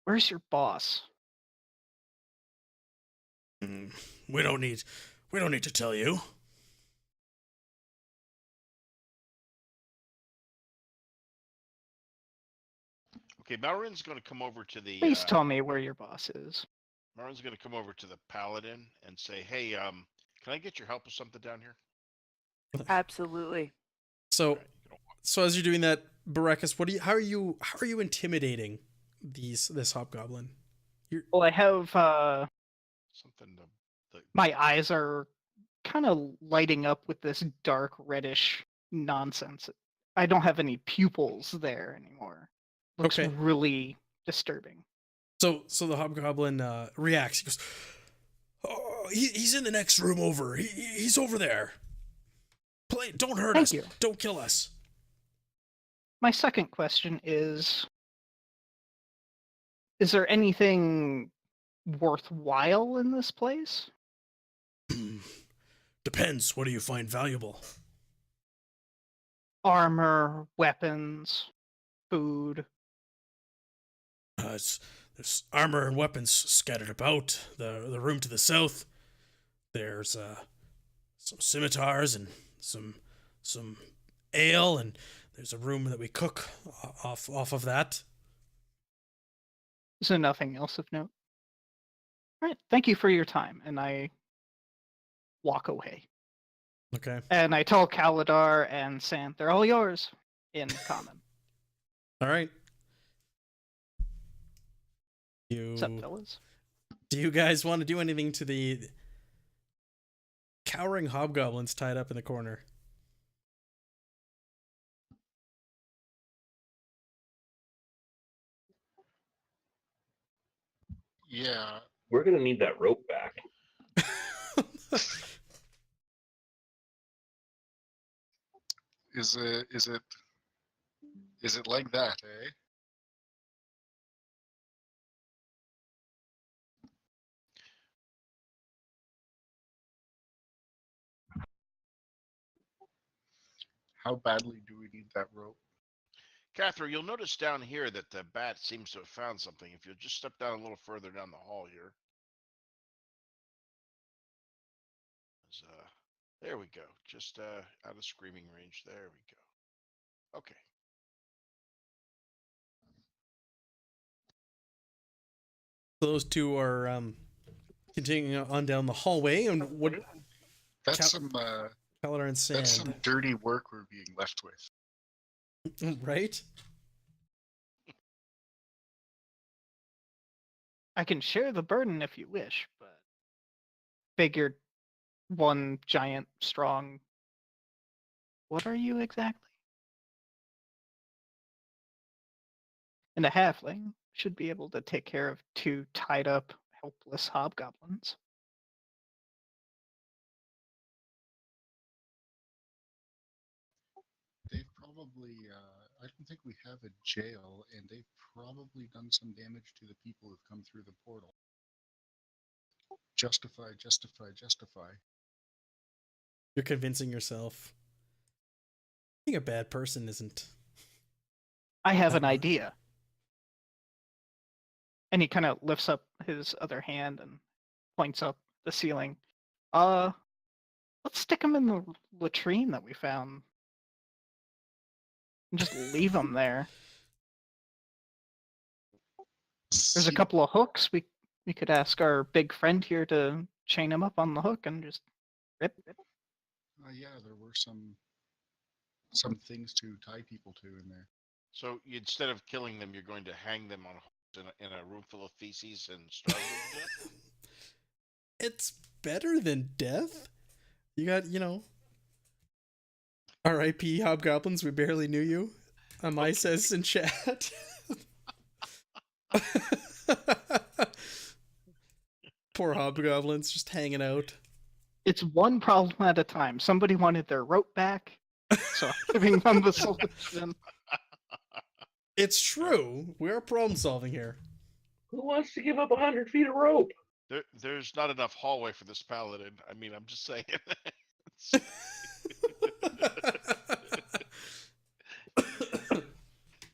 where's your boss? We don't need to tell you. Okay, Malrin's going to come over to the. Please tell me where your boss is. Malrin's going to come over to the paladin and say, "Hey, can I get your help with something down here?" Absolutely. So, All right, so as you're doing that, Baracus, how are you intimidating this hobgoblin? Well, I have something to. my eyes are kind of lighting up with this dark reddish nonsense. I don't have any pupils there anymore. Looks Okay. really disturbing. So the hobgoblin reacts. He goes, "Oh, he's in the next room over. He's over there. Don't hurt us. Thank you. Don't kill us." My second question is there anything worthwhile in this place? Depends. What do you find valuable? Armor, weapons, food. There's armor and weapons scattered about. The room to the south, there's some scimitars and some ale, and there's a room that we cook off of that. So nothing else of note. All right, thank you for your time, and I walk away. Okay. And I tell Kaladar and Sam, they're all yours in common. All right. What's up, fellas? Do you guys want to do anything to the cowering hobgoblins tied up in the corner? Yeah. We're gonna need that rope back. Is it like that, eh? How badly do we need that rope? Catherine, you'll notice down here that the bat seems to have found something. If you'll just step down a little further down the hall here. There we go. Just out of screaming range. There we go. Okay. So those two are continuing on down the hallway, and what That's Cal- some Kaladar and that's some Sand, dirty work we're being left with. right? I can share the burden if you wish, but figured one giant, strong. What are you exactly? And a halfling should be able to take care of two tied up, helpless hobgoblins. They've probably, I don't think we have a jail, and they've probably done some damage to the people who've come through the portal. Justify, justify, justify. You're convincing yourself. I think a bad person isn't. I have an idea. And he kind of lifts up his other hand and points up the ceiling. Let's stick him in the latrine that we found. And just leave him there. There's a couple of hooks. We could ask our big friend here to chain him up on the hook and just rip. Yeah, there were some things to tie people to in there. So instead of killing them, you're going to hang them on hooks in a room full of feces and starve them to death? It's better than death. You got, R.I.P. Hobgoblins, we barely knew you. Amai says in chat. Poor hobgoblins just hanging out. It's one problem at a time. Somebody wanted their rope back, so I'm giving them the solution. It's true. We're problem solving here. Who wants to give up 100 feet of rope? There's not enough hallway for this paladin. I mean, I'm just saying.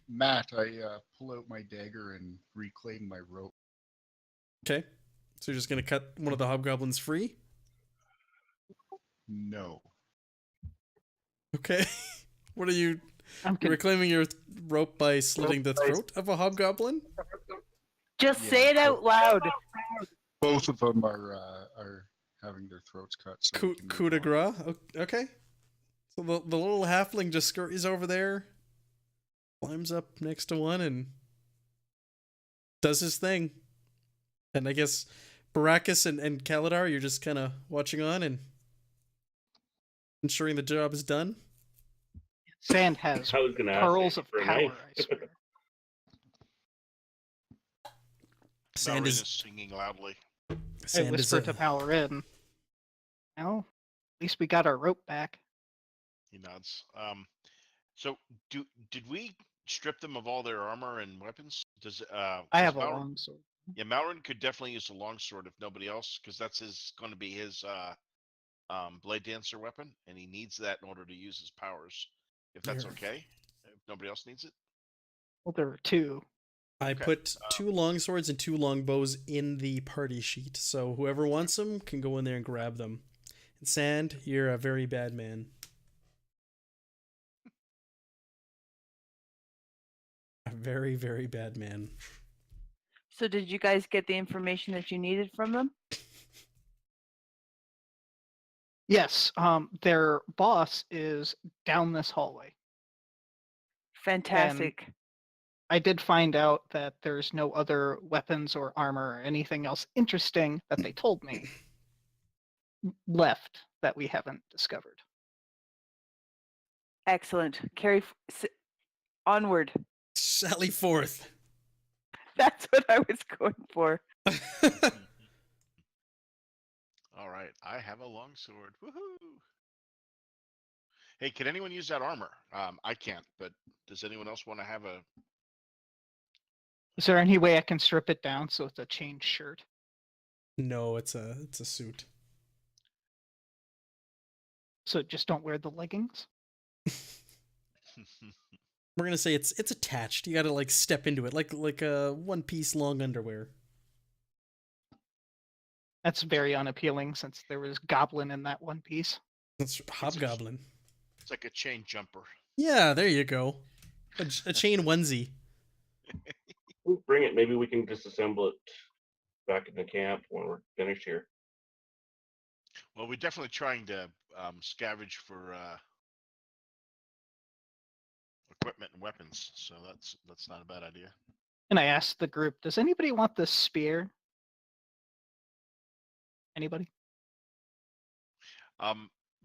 Matt, I pull out my dagger and reclaim my rope. Okay. So you're just going to cut one of the hobgoblins free? No. Okay. What are you... I'm You're con- reclaiming your rope by slitting the throat of a hobgoblin? Just Yeah, say it out loud. Both of them are having their throats cut. So we can Coup move de on. grace? Okay. So the little halfling just scurries over there, climbs up next to one, and does his thing. And I guess Baracus and Kaladar, you're just kind of watching on and ensuring the job is done. Sand has I was going to ask pearls you of for a power, knife. I swear. Sand Malrin is is singing loudly. I sand is whisper to Malrin. Well, at least we got our rope back. He nods. So did we strip them of all their armor and weapons? Does I 'cause have a Malrin- long sword. Yeah, Malrin could definitely use a longsword if nobody else, because that's going to be his blade dancer weapon, and he needs that in order to use his powers. If that's Here. okay, if nobody else needs it. Well, there were two. I Okay. put 2 longswords and 2 longbows in the party sheet, so whoever wants them can go in there and grab them. And Sand, you're a very bad man. A very, very bad man. So did you guys get the information that you needed from them? Yes, their boss is down this hallway. Fantastic. I did find out that there's no other weapons or armor or anything else interesting that they told me left that we haven't discovered. Excellent. Onward. Sally forth. That's what I was going for. All right, I have a longsword. Woohoo! Hey, can anyone use that armor? I can't, but does anyone else want to have a? Is there any way I can strip it down so it's a chain shirt? No, it's a suit. So just don't wear the leggings? We're gonna say it's attached. You gotta like step into it, like a one-piece long underwear. That's very unappealing since there was goblin in that one piece. That's hobgoblin. It's like a chain jumper. Yeah, there you go. A chain onesie. Bring it. Maybe we can disassemble it back in the camp when we're finished here. Well, we're definitely trying to scavenge for equipment and weapons, so that's not a bad idea. And I asked the group, does anybody want this spear? Anybody?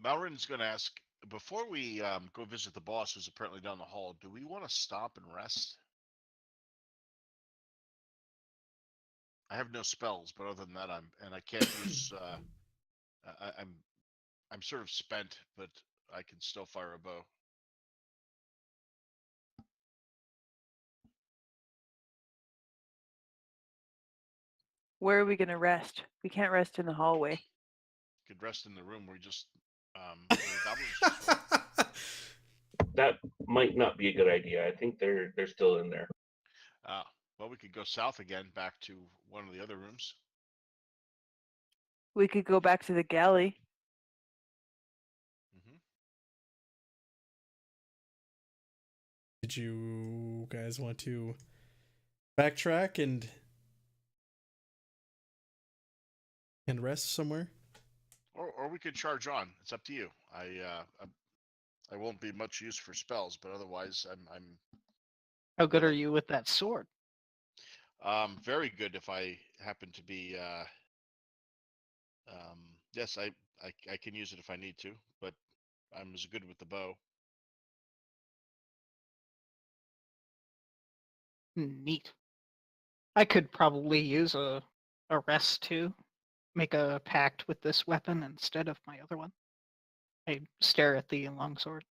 Malrin's going to ask, before we go visit the boss, who's apparently down the hall, do we want to stop and rest? I have no spells, but other than that, I can't use. I'm sort of spent, but I can still fire a bow. Where are we going to rest? We can't rest in the hallway. Could rest in the room where we just where the goblins. That might not be a good idea. I think they're still in there. Well, we could go south again, back to one of the other rooms. We could go back to the galley. Did you guys want to backtrack and rest somewhere? Or we could charge on. It's up to you. I won't be much use for spells, but otherwise I'm How good are you with that sword? very good if I happen to be yes, I can use it if I need to, but I'm as good with the bow. Neat. I could probably use a rest too. Make a pact with this weapon instead of my other one. I stare at the longsword.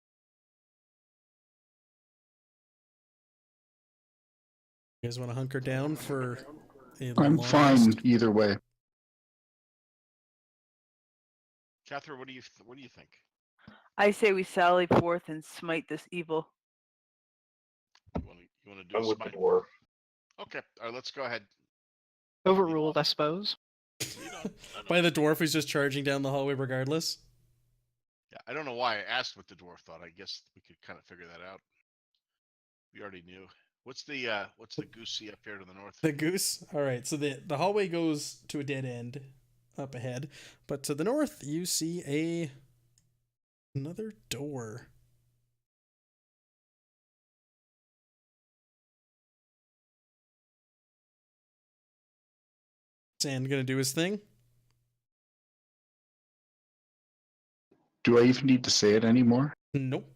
You guys want to hunker down for a I'm long fine rest? either way. Catherine, what do you think? I say we sally forth and smite this evil. You want to do I'm a with the smite? dwarf. Okay, all right, let's go ahead. Overruled, I suppose. By the dwarf who's just charging down the hallway regardless? Yeah, I don't know why I asked what the dwarf thought. I guess we could kind of figure that out. We already knew. What's the goose see up here to the north? The goose? Alright, so the hallway goes to a dead end up ahead. But to the north, you see another door. Sand gonna do his thing? Do I even need to say it anymore? Nope.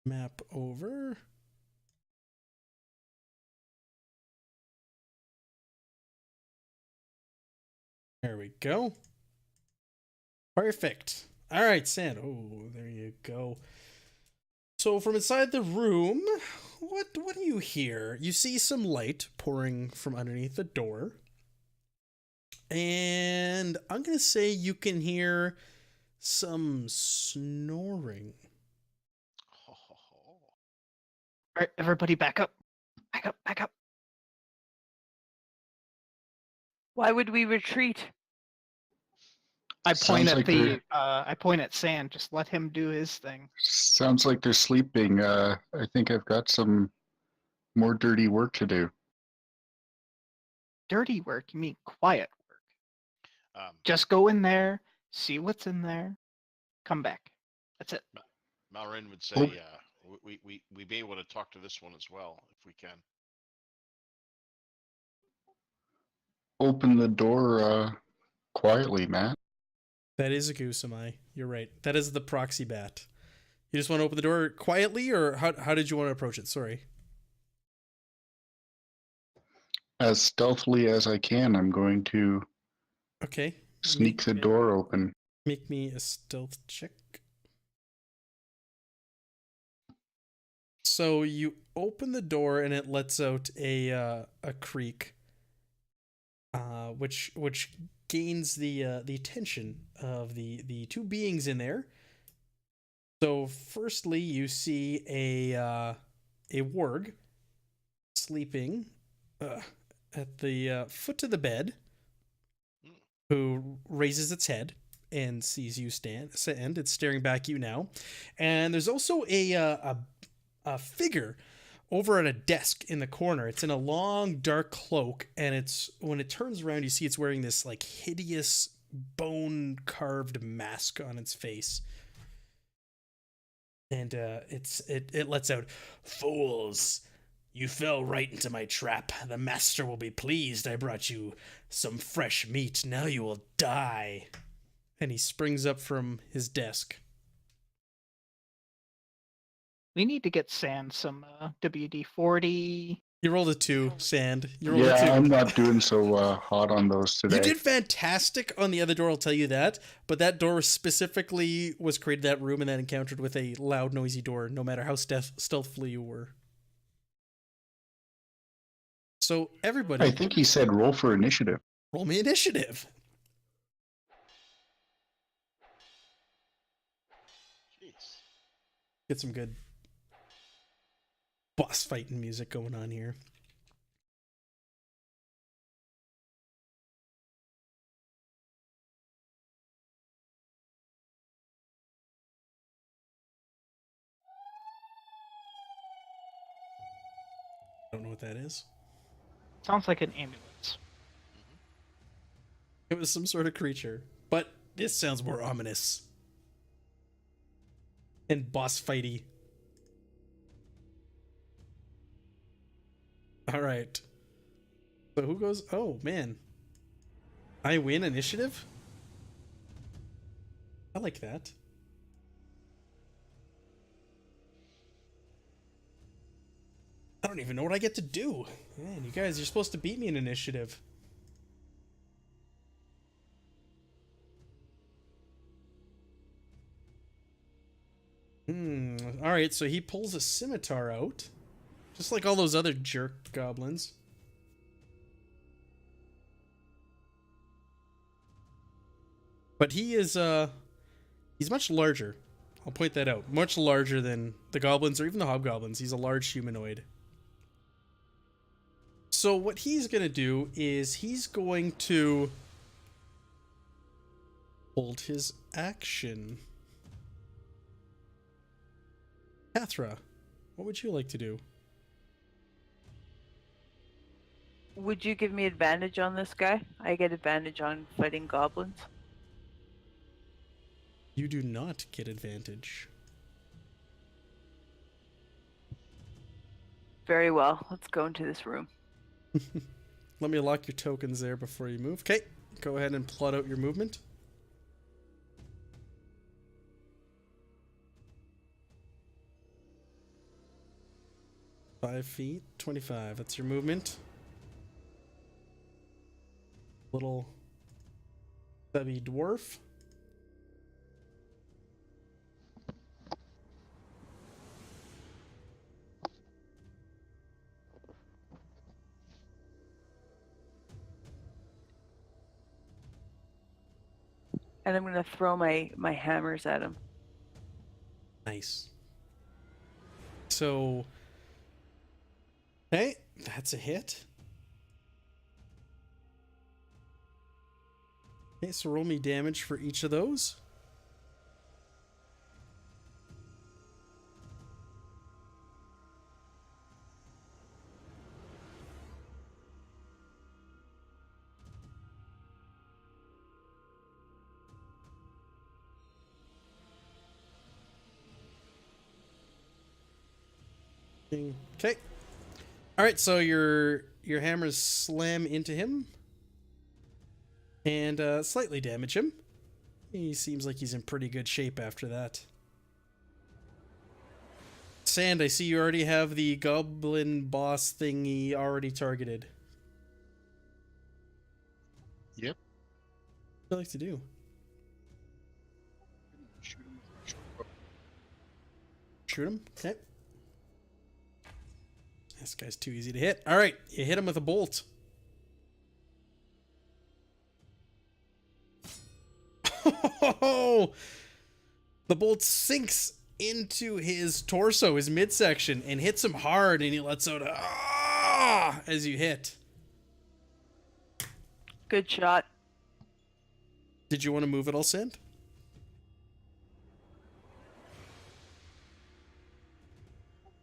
Map over. There we go. Perfect. All right, Sand. Oh, there you go. So from inside the room, what do you hear? You see some light pouring from underneath the door. And I'm going to say you can hear some snoring. All right, everybody back up. Back up, back up. Why would we retreat? I point Sounds at like I point at Sand. Just let him do his thing. Sounds like they're sleeping. I think I've got some more dirty work to do. Dirty work? You mean quiet work? Um, Just go in there, see what's in there, come back. That's it. Malrin would say, we may be able to talk to this one as well if we can. Open the door quietly, Matt. That is a goose, am I? You're right. That is the proxy bat. You just want to open the door quietly, or how did you want to approach it? Sorry. As stealthily as I can, I'm going to Okay. sneak the door open. Make me a stealth check. So you open the door and it lets out a creak, which gains the attention of the two beings in there. So firstly, you see a warg sleeping at the foot of the bed, who raises its head and sees you stand. It's staring back at you now, and there's also a figure over at a desk in the corner. It's in a long dark cloak, and it's when it turns around, you see it's wearing this like hideous bone carved mask on its face. And it lets out, "Fools, you fell right into my trap. The master will be pleased I brought you some fresh meat. Now you will die." And he springs up from his desk. We need to get Sand some WD-40. You rolled a 2, Sand. You rolled a 2. Yeah, I'm not doing so hot on those today. You did fantastic on the other door, I'll tell you that. But that door specifically was created, that room, and that encountered with a loud, noisy door, no matter how stealthily you were. So, everybody, I think he said roll for initiative. roll me initiative. Jeez. Get some good boss fighting music going on here. I don't know what that is. Sounds like an ambulance. It was some sort of creature, but this sounds more ominous and boss fighty. All right. So who goes? Oh man, I win initiative. I like that. I don't even know what I get to do. Man, you guys, you're supposed to beat me in initiative. All right, so he pulls a scimitar out, just like all those other jerk goblins. But he is he's much larger. I'll point that out. Much larger than the goblins or even the hobgoblins. He's a large humanoid. So what he's going to do is he's going to hold his action. Kathra, what would you like to do? Would you give me advantage on this guy? I get advantage on fighting goblins. You do not get advantage. Very well. Let's go into this room. Let me lock your tokens there before you move. Okay, go ahead and plot out your movement. Five feet, 25. That's your movement. Little stubby dwarf. And I'm going to throw my hammers at him. Nice. So, hey, that's a hit. Okay, so roll me damage for each of those. Okay. All right, so your hammers slam into him and slightly damage him. He seems like he's in pretty good shape after that. Sand, I see you already have the goblin boss thingy already targeted. Yep. What do you like to do? Shoot him? Okay. This guy's too easy to hit. All right, you hit him with a bolt. Oh, the bolt sinks into his torso, his midsection, and hits him hard, and he lets out a ah as you hit. Good shot. Did you want to move at all, Sand?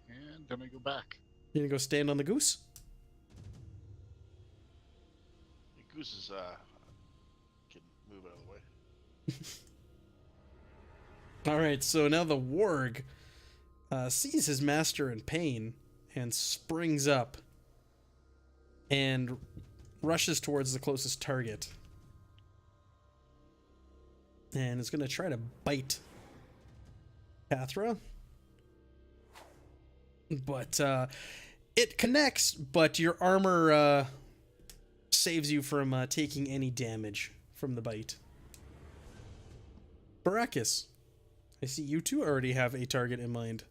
And then I go back. You gonna go stand on the goose? The goose is can move out of the way. All right, so now the warg sees his master in pain and springs up and rushes towards the closest target. And is going to try to bite Cathra. But it connects, but your armor saves you from taking any damage from the bite. Baracus, I see you two already have a target in mind.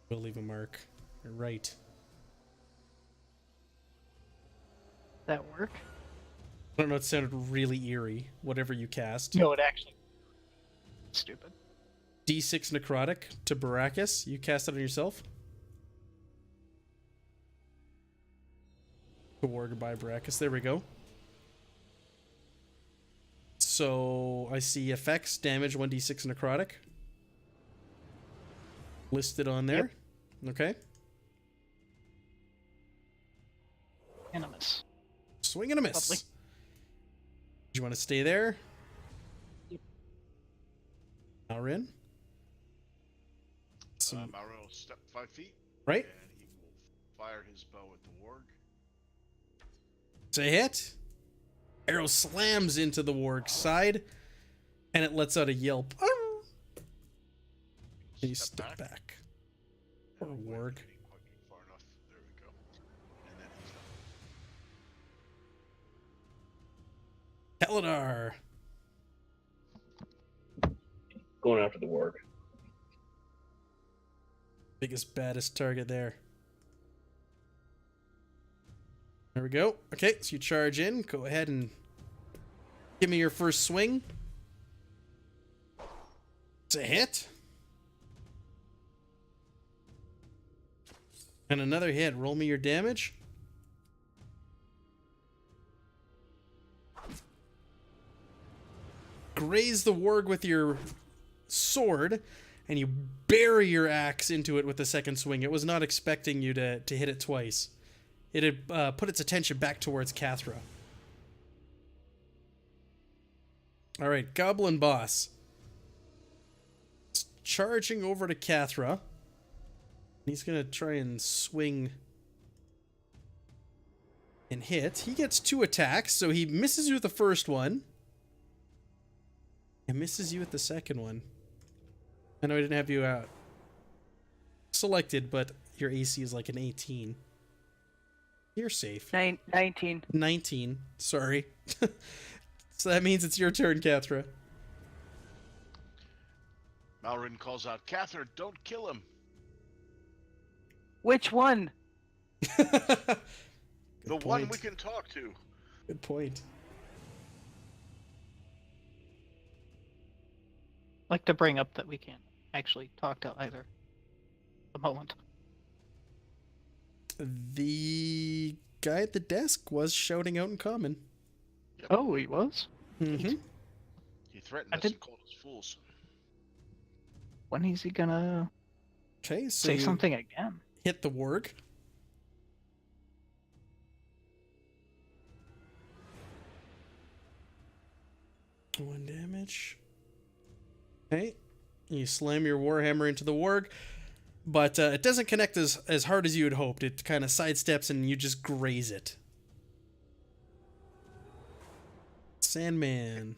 We'll leave a mark. You're right. That work? I don't know, it sounded really eerie, whatever you cast. No, it actually. Stupid. D6 necrotic to Baracus. You cast it on yourself? Awarded by Baracus. There we go. So I see effects, damage, 1d6 necrotic. Listed on there. Okay. Animus. Swing and a miss. Lovely. Do you want to stay there? Yep. Malrin? Some, Mauro will step 5 feet. right? And he will fire his bow at the warg. It's a hit. Arrow slams into the warg's side, and it lets out a yelp. And you step back. Poor And warg. getting quite far enough. There we go. And then he's done. Kaladar. Going after the warg. Biggest, baddest target there. There we go. Okay, so you charge in. Go ahead and give me your first swing. It's a hit. And another hit. Roll me your damage. Graze the warg with your sword, and you bury your axe into it with the second swing. It was not expecting you to hit it twice. It had put its attention back towards Cathra. All right, Goblin Boss. It's charging over to Cathra. He's going to try and swing and hit. He gets 2 attacks, so he misses you with the first one. And misses you with the second one. I know I didn't have you selected, but your AC is like an 18. You're safe. 19. 19. Sorry. So that means it's your turn, Cathra. Malrin calls out, Catherine, don't kill him. Which one? The Good one point. we can talk to. Good point. Like to bring up that we can't actually talk to either. At the moment. The guy at the desk was shouting out in common. Oh, he was? Mm-hmm. He threatened I us did- and called us fools. When is he gonna Okay, so say you something again? hit the warg. One damage. Okay. You slam your warhammer into the warg, but it doesn't connect as hard as you had hoped. It kind of sidesteps and you just graze it. Sandman.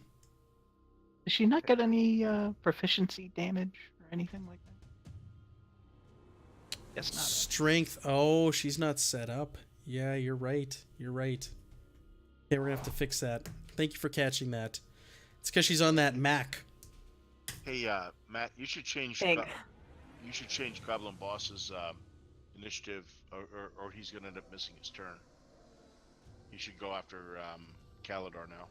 Does she not get any proficiency damage or anything like that? Guess not. Strength. Oh, she's not set up. Yeah, you're right. You're right. Okay, we're gonna have to fix that. Thank you for catching that. It's because she's on that Mac. Hey, Matt, you should change. Thanks. You should change Goblin Boss's initiative, or he's gonna end up missing his turn. You should go after Kaladar now.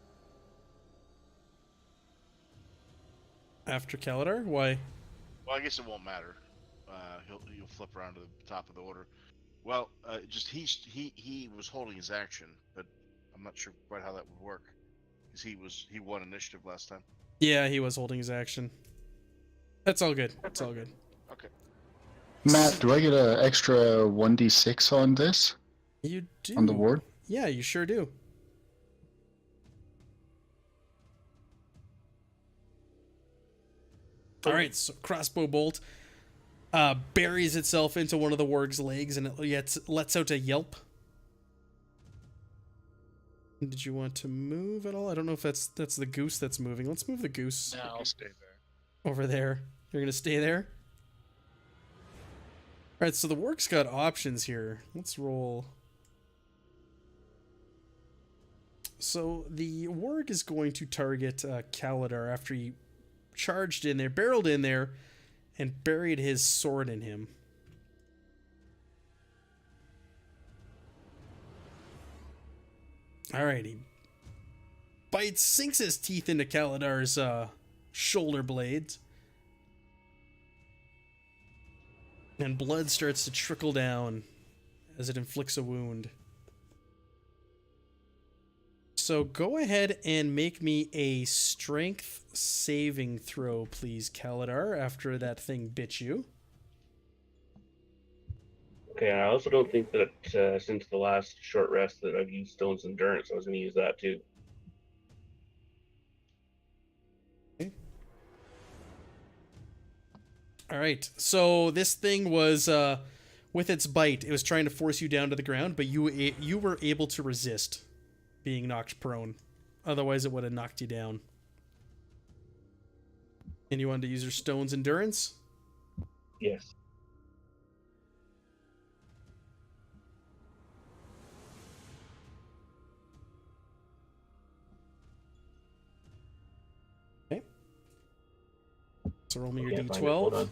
After Kaladar? Why? Well, I guess it won't matter. He'll flip around to the top of the order. Well, just he was holding his action, but I'm not sure quite how that would work. because he won initiative last time. Yeah, he was holding his action. That's all good. It's all good. Okay. Matt, do I get an extra 1d6 on this? You do. On the ward? Yeah, you sure do. All right, so crossbow bolt buries itself into one of the warg's legs, and it lets out a yelp. Did you want to move at all? I don't know if that's the goose that's moving. Let's move the goose Yeah, I'll stay there. over there. You're gonna stay there? All right, so the warg's got options here. Let's roll. So the warg is going to target Kaladar after he charged in there, barreled in there, and buried his sword in him. Alright, he sinks his teeth into Kaladar's shoulder blades. And blood starts to trickle down as it inflicts a wound. So go ahead and make me a strength saving throw, please, Kaladar, after that thing bit you. Okay, and I also don't think that since the last short rest that I've used Stone's Endurance. I was going to use that too. Okay. All right, so this thing was, with its bite, it was trying to force you down to the ground, but you were able to resist being knocked prone. Otherwise, it would have knocked you down. And you wanted to use your Stone's Endurance? Yes. Okay. So roll me your Can't find it. Hold d12. on.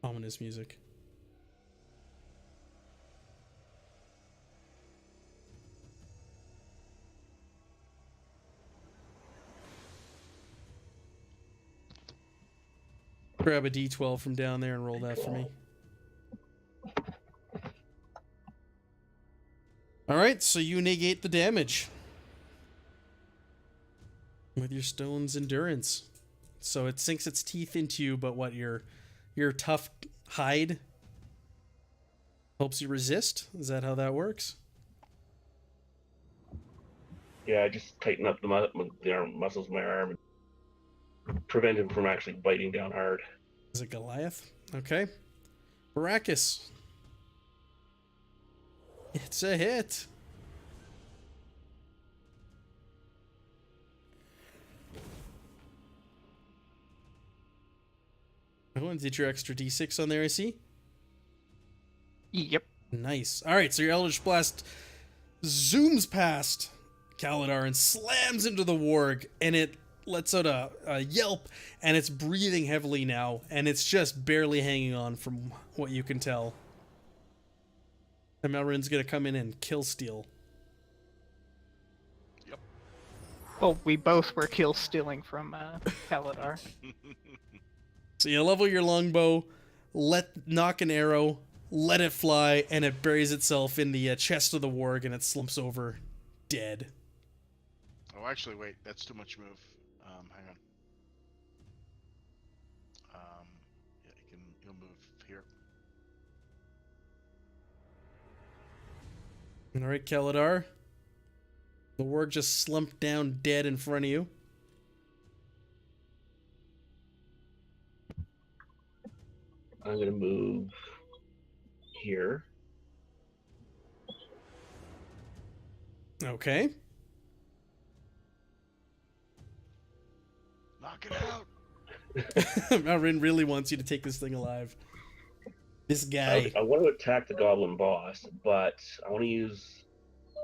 Ominous music. Grab a d12 from down there and roll that for me. Alright, so you negate the damage with your Stone's Endurance. So it sinks its teeth into you, but what, your tough hide helps you resist? Is that how that works? Yeah, I just tighten up the muscles of my arm and prevent him from actually biting down hard. Is it Goliath? Okay. Baracus. It's a hit. Oh, and did your extra d6 on there, I see? Yep. Nice. Alright, so your Eldritch Blast zooms past Kaladar and slams into the warg, and it lets out a yelp, and it's breathing heavily now, and it's just barely hanging on from what you can tell. And Melrin's gonna come in and kill steal. Well, we both were kill stealing from Kaladar. So you level your longbow, knock an arrow, let it fly, and it buries itself in the chest of the warg, and it slumps over, dead. Oh, actually, wait. That's too much move. Hang on. Yeah, he'll move here. All right, Kaladar. The warg just slumped down dead in front of you. I'm going to move here. Okay. Knock it out. Melrin really wants you to take this thing alive. This guy. I want to attack the goblin boss, but I want to use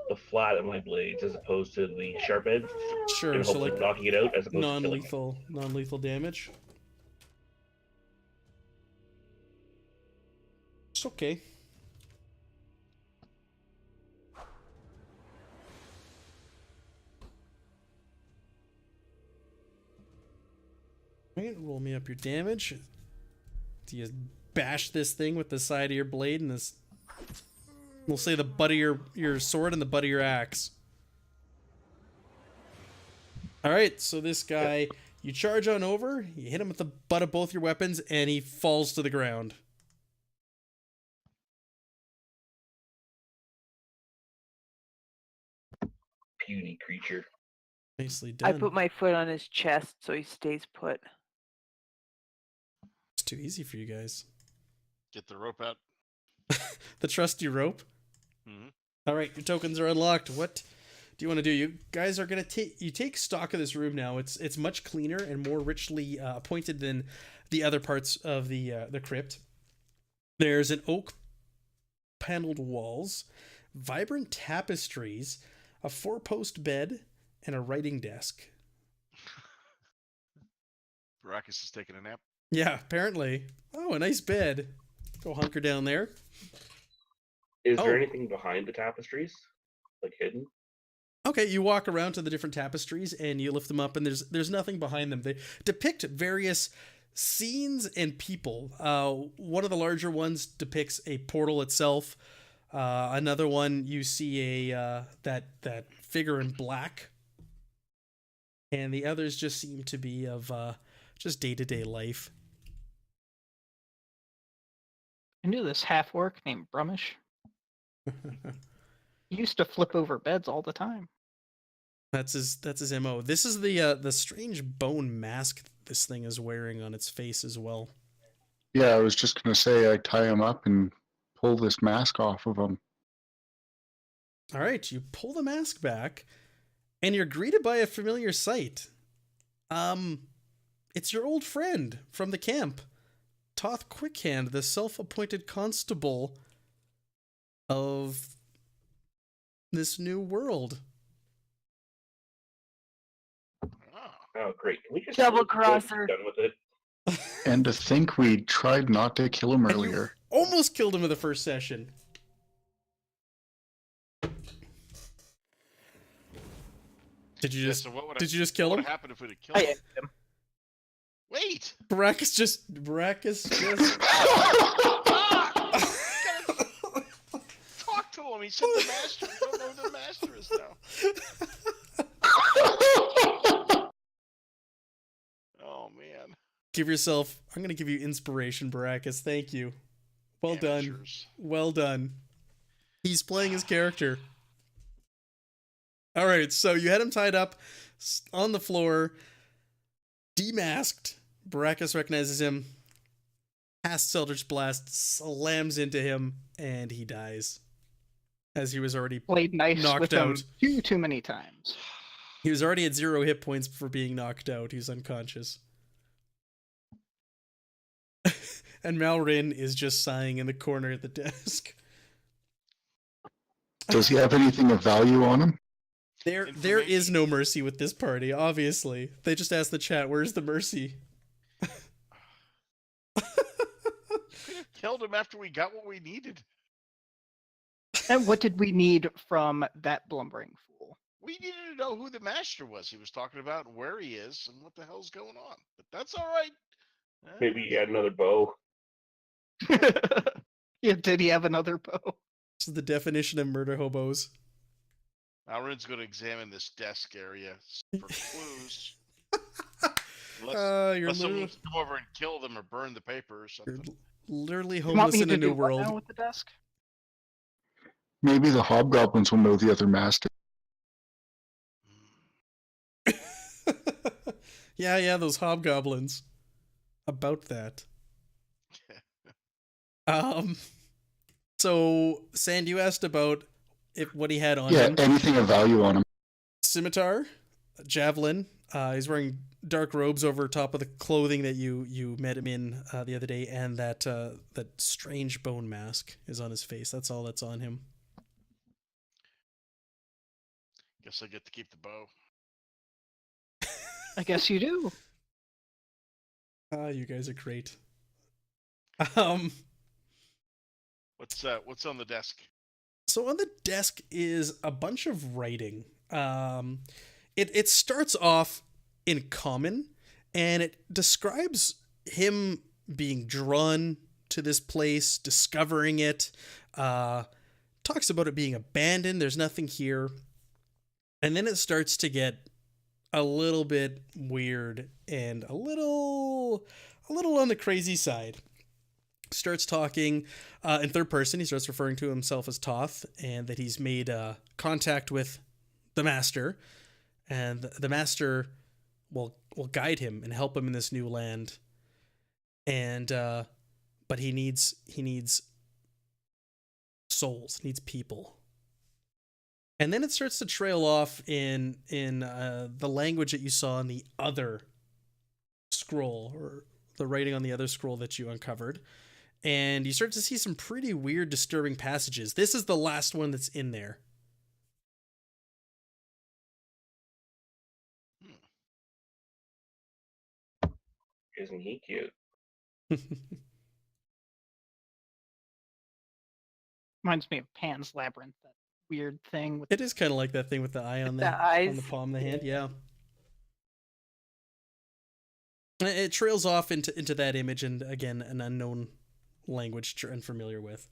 the flat of my blades as opposed to the sharp edge. Sure, In so hopes of like knocking it out as opposed to killing it. non-lethal damage. It's okay. Right, roll me up your damage. Do you bash this thing with the side of your blade and this? We'll say the butt of your sword and the butt of your axe. All right, so this guy, you charge on over, you hit him with the butt of both your weapons, and he falls to the ground. Puny creature. Nicely done. I put my foot on his chest so he stays put. It's too easy for you guys. Get the rope out. The trusty rope. Mhm. All right, your tokens are unlocked. What do you want to do? You guys are gonna take stock of this room now. It's much cleaner and more richly appointed than the other parts of the crypt. There's an oak paneled walls, vibrant tapestries, a 4-post bed, and a writing desk. Baracus is taking a nap. Yeah, apparently. Oh, a nice bed. Go hunker down there. Is there Oh. anything behind the tapestries, like hidden? Okay, you walk around to the different tapestries and you lift them up, and there's nothing behind them. They depict various scenes and people. One of the larger ones depicts a portal itself. Another one, you see a that figure in black, and the others just seem to be of just day-to-day life. I knew this half-orc named Brummish. He used to flip over beds all the time. That's his MO. This is the strange bone mask this thing is wearing on its face as well. Yeah, I was just gonna say I tie him up and pull this mask off of him. All right, you pull the mask back, and you're greeted by a familiar sight. It's your old friend from the camp, Toth Quickhand, the self-appointed constable of this new world. Oh. Oh, great! Can we just Double get crosser. done with it? And to think we tried not to kill him And you earlier. almost killed him in the first session. Did you Yeah, just so what did you just kill what him? would happen if we'd have killed I him? ended him. Wait! Baracus just Talk to him. He said the master. We don't know who the master is now. Oh man. Give yourself. I'm gonna give you inspiration, Baracus. Thank you. Well done. Amateurs. Well done. He's playing his character. All right, so you had him tied up on the floor, demasked. Baracus recognizes him, casts Eldritch Blast, slams into him, and he dies. As he was already Played nice knocked with him out. too many times. He was already at 0 hit points for being knocked out. He was unconscious. And Malrin is just sighing in the corner at the desk. Does he have anything of value on him? There is no mercy with this party, obviously. They just asked the chat, where's the mercy? Could have killed him after we got what we needed. And what did we need from that blumbering fool? We needed to know who the master was. He was talking about where he is and what the hell's going on. But that's all right. Maybe he had another bow. Yeah, did he have another bow? This is the definition of murder hobos. Alrin's going to examine this desk area for clues. Unless, You're unless someone literally, wants to come over and kill them or burn the paper or you're something. literally You want homeless me in to a new do what now world. with the desk? Maybe the hobgoblins will know the other master. Yeah, those hobgoblins. About that. So Sand, you asked about what he had on Yeah, him. anything of value on him. Scimitar, javelin. He's wearing dark robes over top of the clothing that you met him in the other day, and that strange bone mask is on his face. That's all that's on him. Guess I get to keep the bow. I guess you do. You guys are great. What's on the desk? So on the desk is a bunch of writing. It starts off in common, and it describes him being drawn to this place, discovering it. Talks about it being abandoned. There's nothing here, and then it starts to get a little bit weird and a little on the crazy side. Starts talking in third person. He starts referring to himself as Toth, and that he's made contact with the master, and the master will guide him and help him in this new land. And but he needs souls, needs people. And then it starts to trail off in the language that you saw in the other scroll, or the writing on the other scroll that you uncovered. And you start to see some pretty weird, disturbing passages. This is the last one that's in there. Isn't he cute? Reminds me of Pan's Labyrinth, that weird thing with It is kind of like that thing with the eye on The on the eyes. palm of the hand. Yeah. It trails off into that image, and again, an unknown language you're unfamiliar with.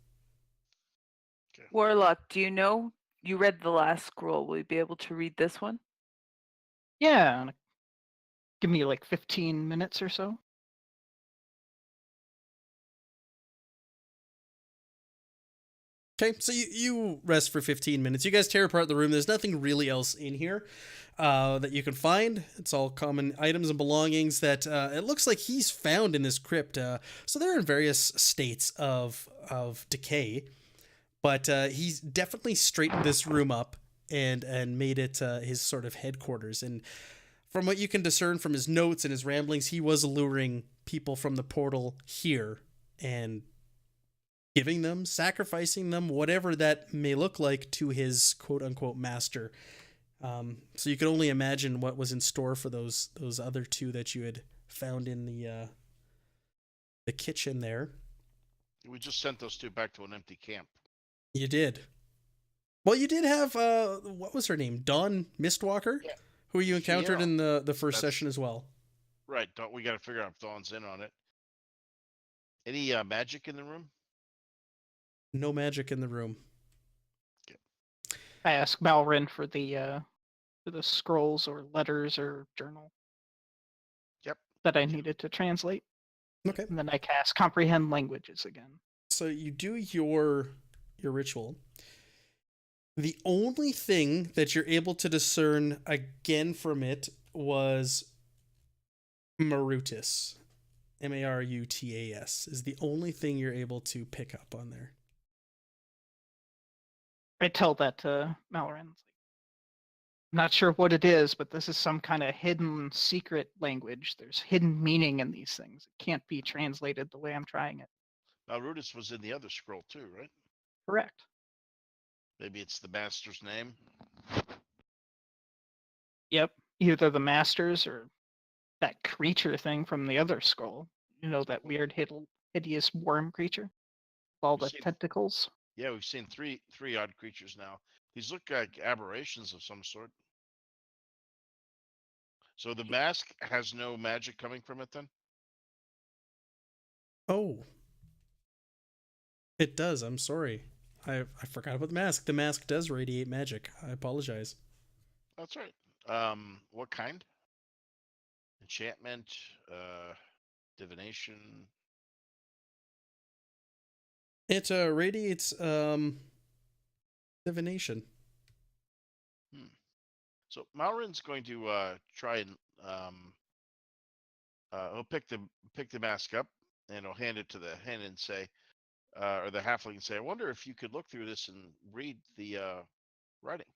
Warlock, do you know? You read the last scroll. Will you be able to read this one? Yeah, give me like 15 minutes or so. Okay, so you rest for 15 minutes. You guys tear apart the room. There's nothing really else in here that you can find. It's all common items and belongings that it looks like he's found in this crypt. So they're in various states of decay, but he's definitely straightened this room up and made it his sort of headquarters. And from what you can discern from his notes and his ramblings, he was luring people from the portal here and giving them, sacrificing them, whatever that may look like, to his quote-unquote master. So you can only imagine what was in store for those other two that you had found in the kitchen there. We just sent those two back to an empty camp. You did. Well, you did have what was her name? Dawn Mistwalker, Yeah. who you encountered Yeah. in the first session as well. Right. We got to figure out if Dawn's in on it. Any magic in the room? No magic in the room. I asked Malrin for the scrolls or letters or journal. Yep. That I needed to translate. Okay. And then I cast comprehend languages again. So you do your ritual. The only thing that you're able to discern again from it was Marutas. Marutas is the only thing you're able to pick up on there. I tell that to Malrin. I'm not sure what it is, but this is some kind of hidden secret language. There's hidden meaning in these things. It can't be translated the way I'm trying it. Now, Rudis was in the other scroll too, right? Correct. Maybe it's the master's name. Yep. Either the masters or that creature thing from the other scroll. You know, that weird hideous worm creature with all the See- tentacles. Yeah, we've seen three odd creatures now. These look like aberrations of some sort. So the mask has no magic coming from it then? Oh. It does. I'm sorry. I forgot about the mask. The mask does radiate magic. I apologize. That's right. What kind? Enchantment, divination. It radiates divination. So Malrin's going to try and he'll pick the mask up and he'll hand it to the hen and say, or the halfling and say, "I wonder if you could look through this and read the writing."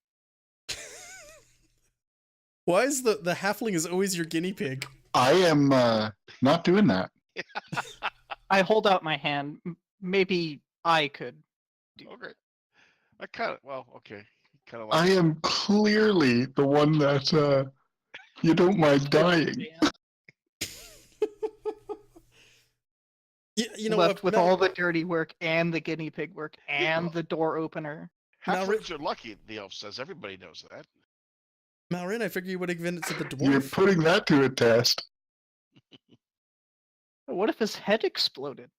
Why is the halfling is always your guinea pig? I am not doing that. I hold out my hand. Maybe I could do Okay. I kind of okay. Kind of I like am clearly the one that you don't mind dying. You know left what? with all the dirty work and the guinea pig work and know. the door opener. halflings are lucky. The elf says everybody knows that. Malrin, I figure you would have given it to the You're dwarf. putting that to a test. What if his head exploded?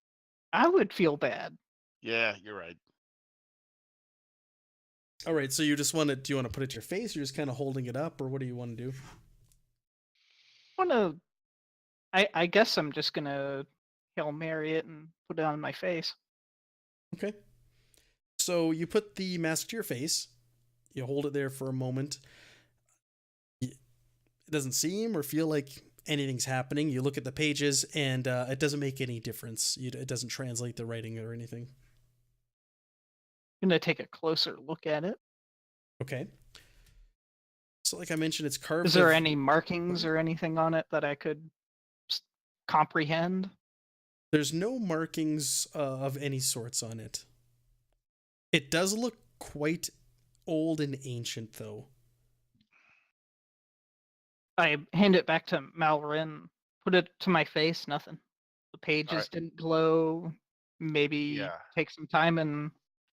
I would feel bad. Yeah, you're right. All right, so you just want to, do you want to put it to your face? You're just kind of holding it up, or what do you want to do? I guess I'm just gonna Hail Mary it and put it on my face. Okay. So you put the mask to your face. You hold it there for a moment. It doesn't seem or feel like anything's happening. You look at the pages, and it doesn't make any difference. It doesn't translate the writing or anything. I'm gonna take a closer look at it. Okay. So, like I mentioned, it's carved. Is there of- any markings or anything on it that I could comprehend? There's no markings of any sorts on it. It does look quite old and ancient, though. I hand it back to Malrin, put it to my face, nothing. The pages Alright. didn't glow. Maybe Yeah. take some time and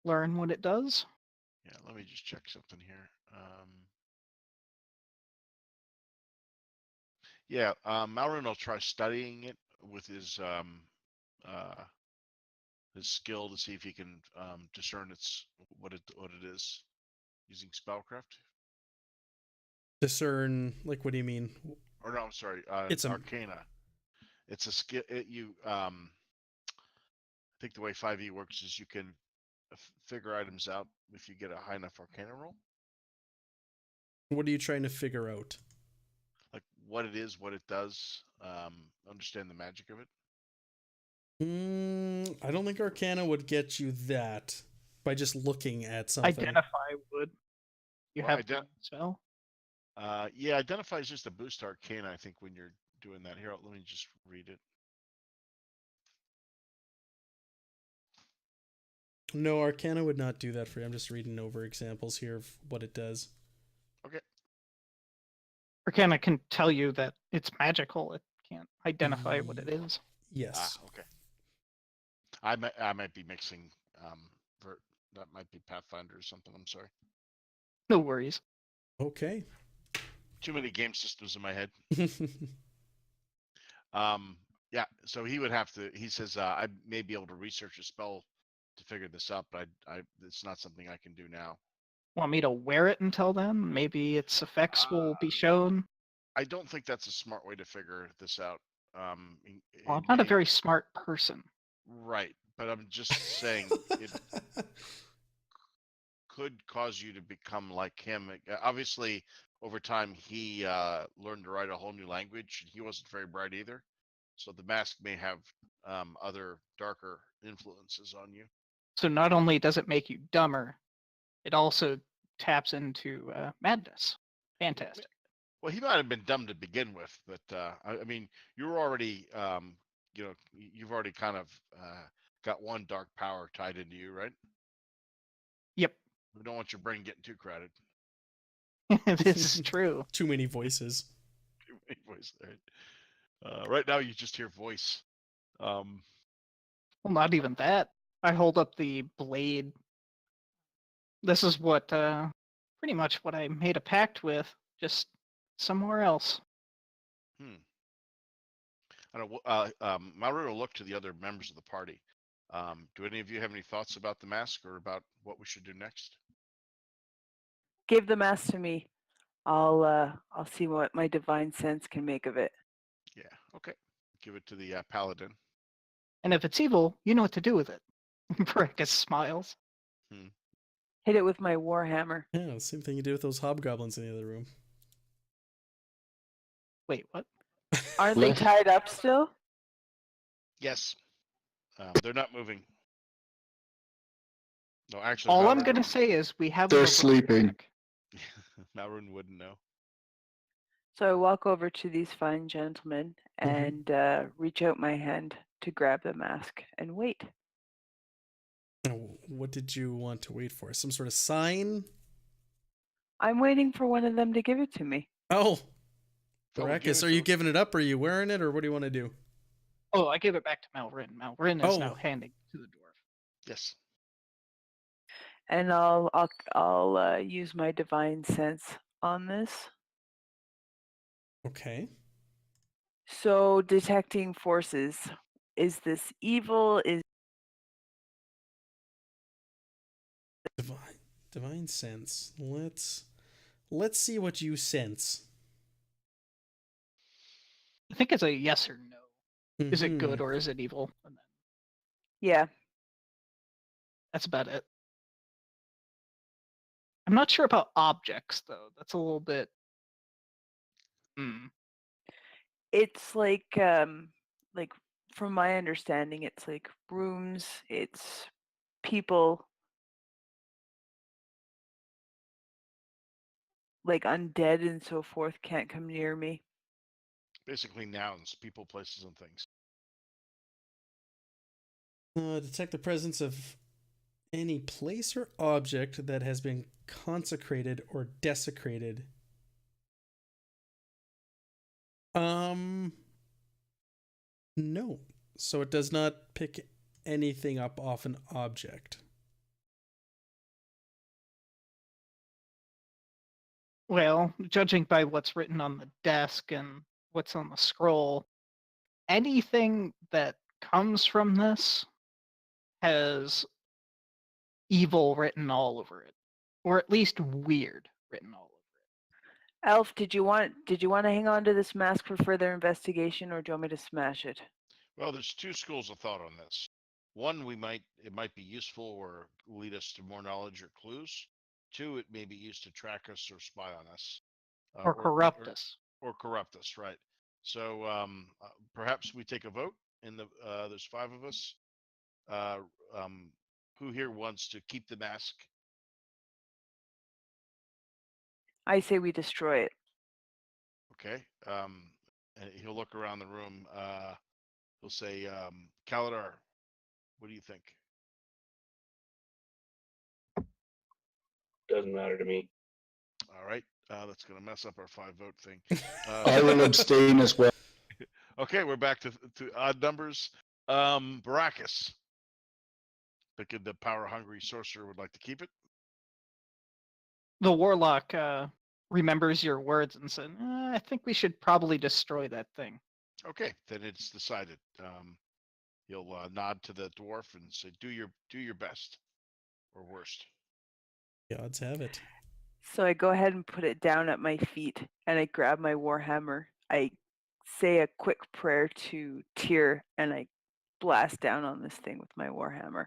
learn what it does. Yeah, let me just check something here. Yeah, Malrin will try studying it with his skill to see if he can discern what it is using spellcraft. Discern, like, what do you mean? Or no, I'm sorry, It's a- Arcana. It's a skill. I think the way 5e works is you can figure items out if you get a high enough Arcana roll. What are you trying to figure out? Like what it is, what it does, understand the magic of it. I don't think Arcana would get you that by just looking at something. Identify would. You Well, have the spell? Yeah, identify is just a boost to Arcana, I think, when you're doing that. Here, let me just read it. No, Arcana would not do that for you. I'm just reading over examples here of what it does. Okay. Arcana can tell you that it's magical. It can't identify what it is. Yes. Okay. I might be mixing. That might be Pathfinder or something. I'm sorry. No worries. Okay. Too many game systems in my head. Yeah. So he would have to. He says I may be able to research a spell to figure this up, but it's not something I can do now. Want me to wear it until then? Maybe its effects will be shown. I don't think that's a smart way to figure this out. Well, I'm not a very smart person. Right, but I'm just saying it could cause you to become like him. Obviously, over time, he learned to write a whole new language. He wasn't very bright either, so the mask may have other darker influences on you. So not only does it make you dumber, it also taps into madness. Fantastic. Well, he might have been dumb to begin with, but I mean, you're already, you've already kind of got one dark power tied into you, right? Yep. We don't want your brain getting too crowded. This is true. Too many voices. Too many voices, right? Right now, you just hear voice. Well, not even that. I hold up the blade. This is what, pretty much what I made a pact with, just somewhere else. I don't know. Maru will look to the other members of the party. Do any of you have any thoughts about the mask or about what we should do next? Give the mask to me. I'll see what my divine sense can make of it. Yeah. Okay. Give it to the paladin. And if it's evil, you know what to do with it. Breckus smiles. Hit it with my warhammer. Yeah, same thing you did with those hobgoblins in the other room. Wait, what? Aren't they tied up still? Yes. They're not moving. No, actually. All I'm Malrun- gonna say is we have. They're the sleeping. back. Malrun wouldn't know. So I walk over to these fine gentlemen and reach out my hand to grab the mask and wait. What did you want to wait for? Some sort of sign? I'm waiting for one of them to give it to me. Oh, Oh, give Barakas, it are to you him. giving it up? Or are you wearing it? Or what do you want to do? Oh, I give it back to Malrin. Malrin is now Oh. handing it to the dwarf. Yes. And I'll use my divine sense on this. Okay. So detecting forces. Is this evil? Is Divine sense. Let's see what you sense. I think it's a yes or no. Is it Mhm. good or is it evil? And then yeah. that's about it. I'm not sure about objects though. That's a little bit. It's like from my understanding, it's like rooms, it's people, like undead and so forth can't come near me. Basically, nouns, people, places, and things. Detect the presence of any place or object that has been consecrated or desecrated. No. So it does not pick anything up off an object. Well, judging by what's written on the desk and what's on the scroll, anything that comes from this has evil written all over it, or at least weird written all over it. Elf, did you want to hang on to this mask for further investigation, or do you want me to smash it? Well, there's two schools of thought on this. One, it might be useful or lead us to more knowledge or clues. Two, it may be used to track us or spy on us, Or corrupt us. or corrupt us. Right. So perhaps we take a vote. There's 5 of us. Who here wants to keep the mask? I say we destroy it. Okay. And he'll look around the room. He'll say, Kaladar, what do you think? Doesn't matter to me. All right. That's going to mess up our 5-vote thing. I will abstain as well. Okay, we're back to odd numbers. Baracus. Thinking the power-hungry sorcerer would like to keep it. The warlock remembers your words and said, I think we should probably destroy that thing. Okay, then it's decided. He'll nod to the dwarf and say, "Do your best, or worst." The odds have it. So I go ahead and put it down at my feet, and I grab my warhammer. I say a quick prayer to Tyr, and I blast down on this thing with my warhammer.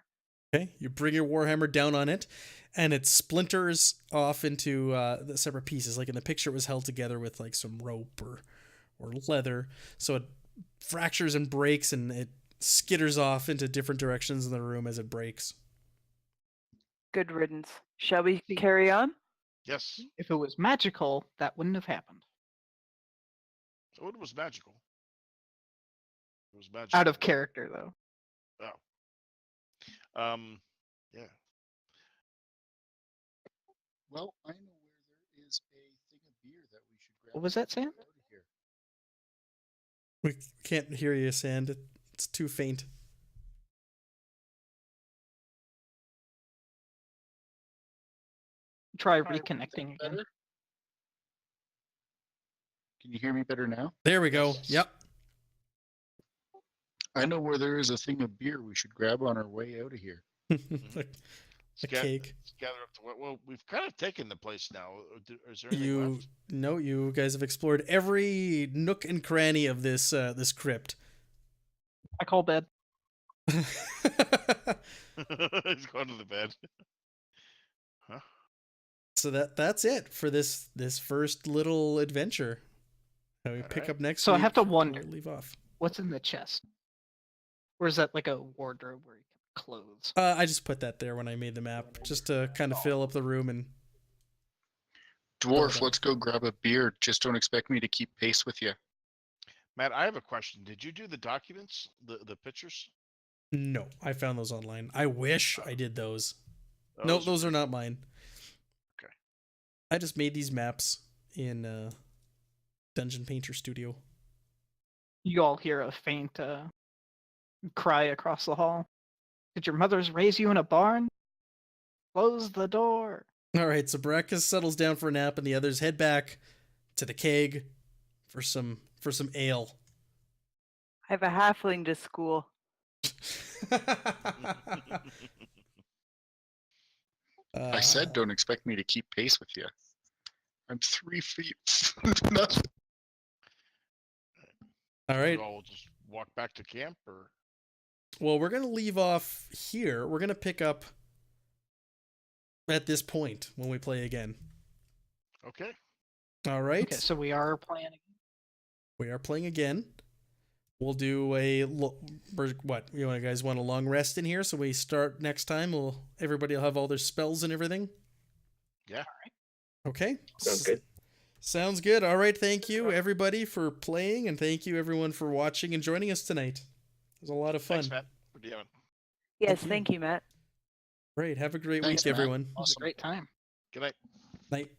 Okay, you bring your warhammer down on it, and it splinters off into the separate pieces. Like in the picture, it was held together with like some rope or leather, so it fractures and breaks, and it skitters off into different directions in the room as it breaks. Good riddance. Shall we carry on? Yes. If it was magical, that wouldn't have happened. So it was magical. It was magical. Out of character, though. Oh. Yeah. Well, I know where there is a thing of beer that we should grab. What was that, Sam? Out of here. We can't hear you, Sand. It's too faint. Try reconnecting again. Can you hear me better now? There we go. Yes. Yep. I know where there is a thing of beer we should grab on our way out of here. A cake. Let's gather up to well, we've kind of taken the place now. Is there anything left? No, you guys have explored every nook and cranny of this crypt. I call bed. He's going to the bed. Huh? So that's it for this first little adventure. We pick Alright. up next So I week. have to or wonder. leave off. What's in the chest? Or is that like a wardrobe where you keep clothes? I just put that there when I made the map, just to kind of fill up the room and. Dwarf, let's go grab a beer. Just don't expect me to keep pace with you. Matt, I have a question. Did you do the documents, the pictures? No, I found those online. I wish I did those. No, those are not mine. Okay. I just made these maps in Dungeon Painter Studio. You all hear a faint cry across the hall. Did your mothers raise you in a barn? Close the door. All right, so Baracus settles down for a nap, and the others head back to the keg for some ale. I have a halfling to school. I said don't expect me to keep pace with you. I'm 3 feet. Nothing. All right. We'll just walk back to camp, or Well, we're gonna leave off here. We're gonna pick up at this point when we play again. okay. All right. Okay, so we are planning. We are playing again. We'll do what you guys want a long rest in here, so we start next time. Everybody will have all their spells and everything. Yeah. Okay. Sounds good. Sounds good. All right. Thank you everybody for playing, and thank you everyone for watching and joining us tonight. It was a lot of fun. Thanks, Matt. For DMing. Yes, you. thank you, Matt. Great. Have a great Thanks, week, Matt. everyone. It was a great time. Good night. Night.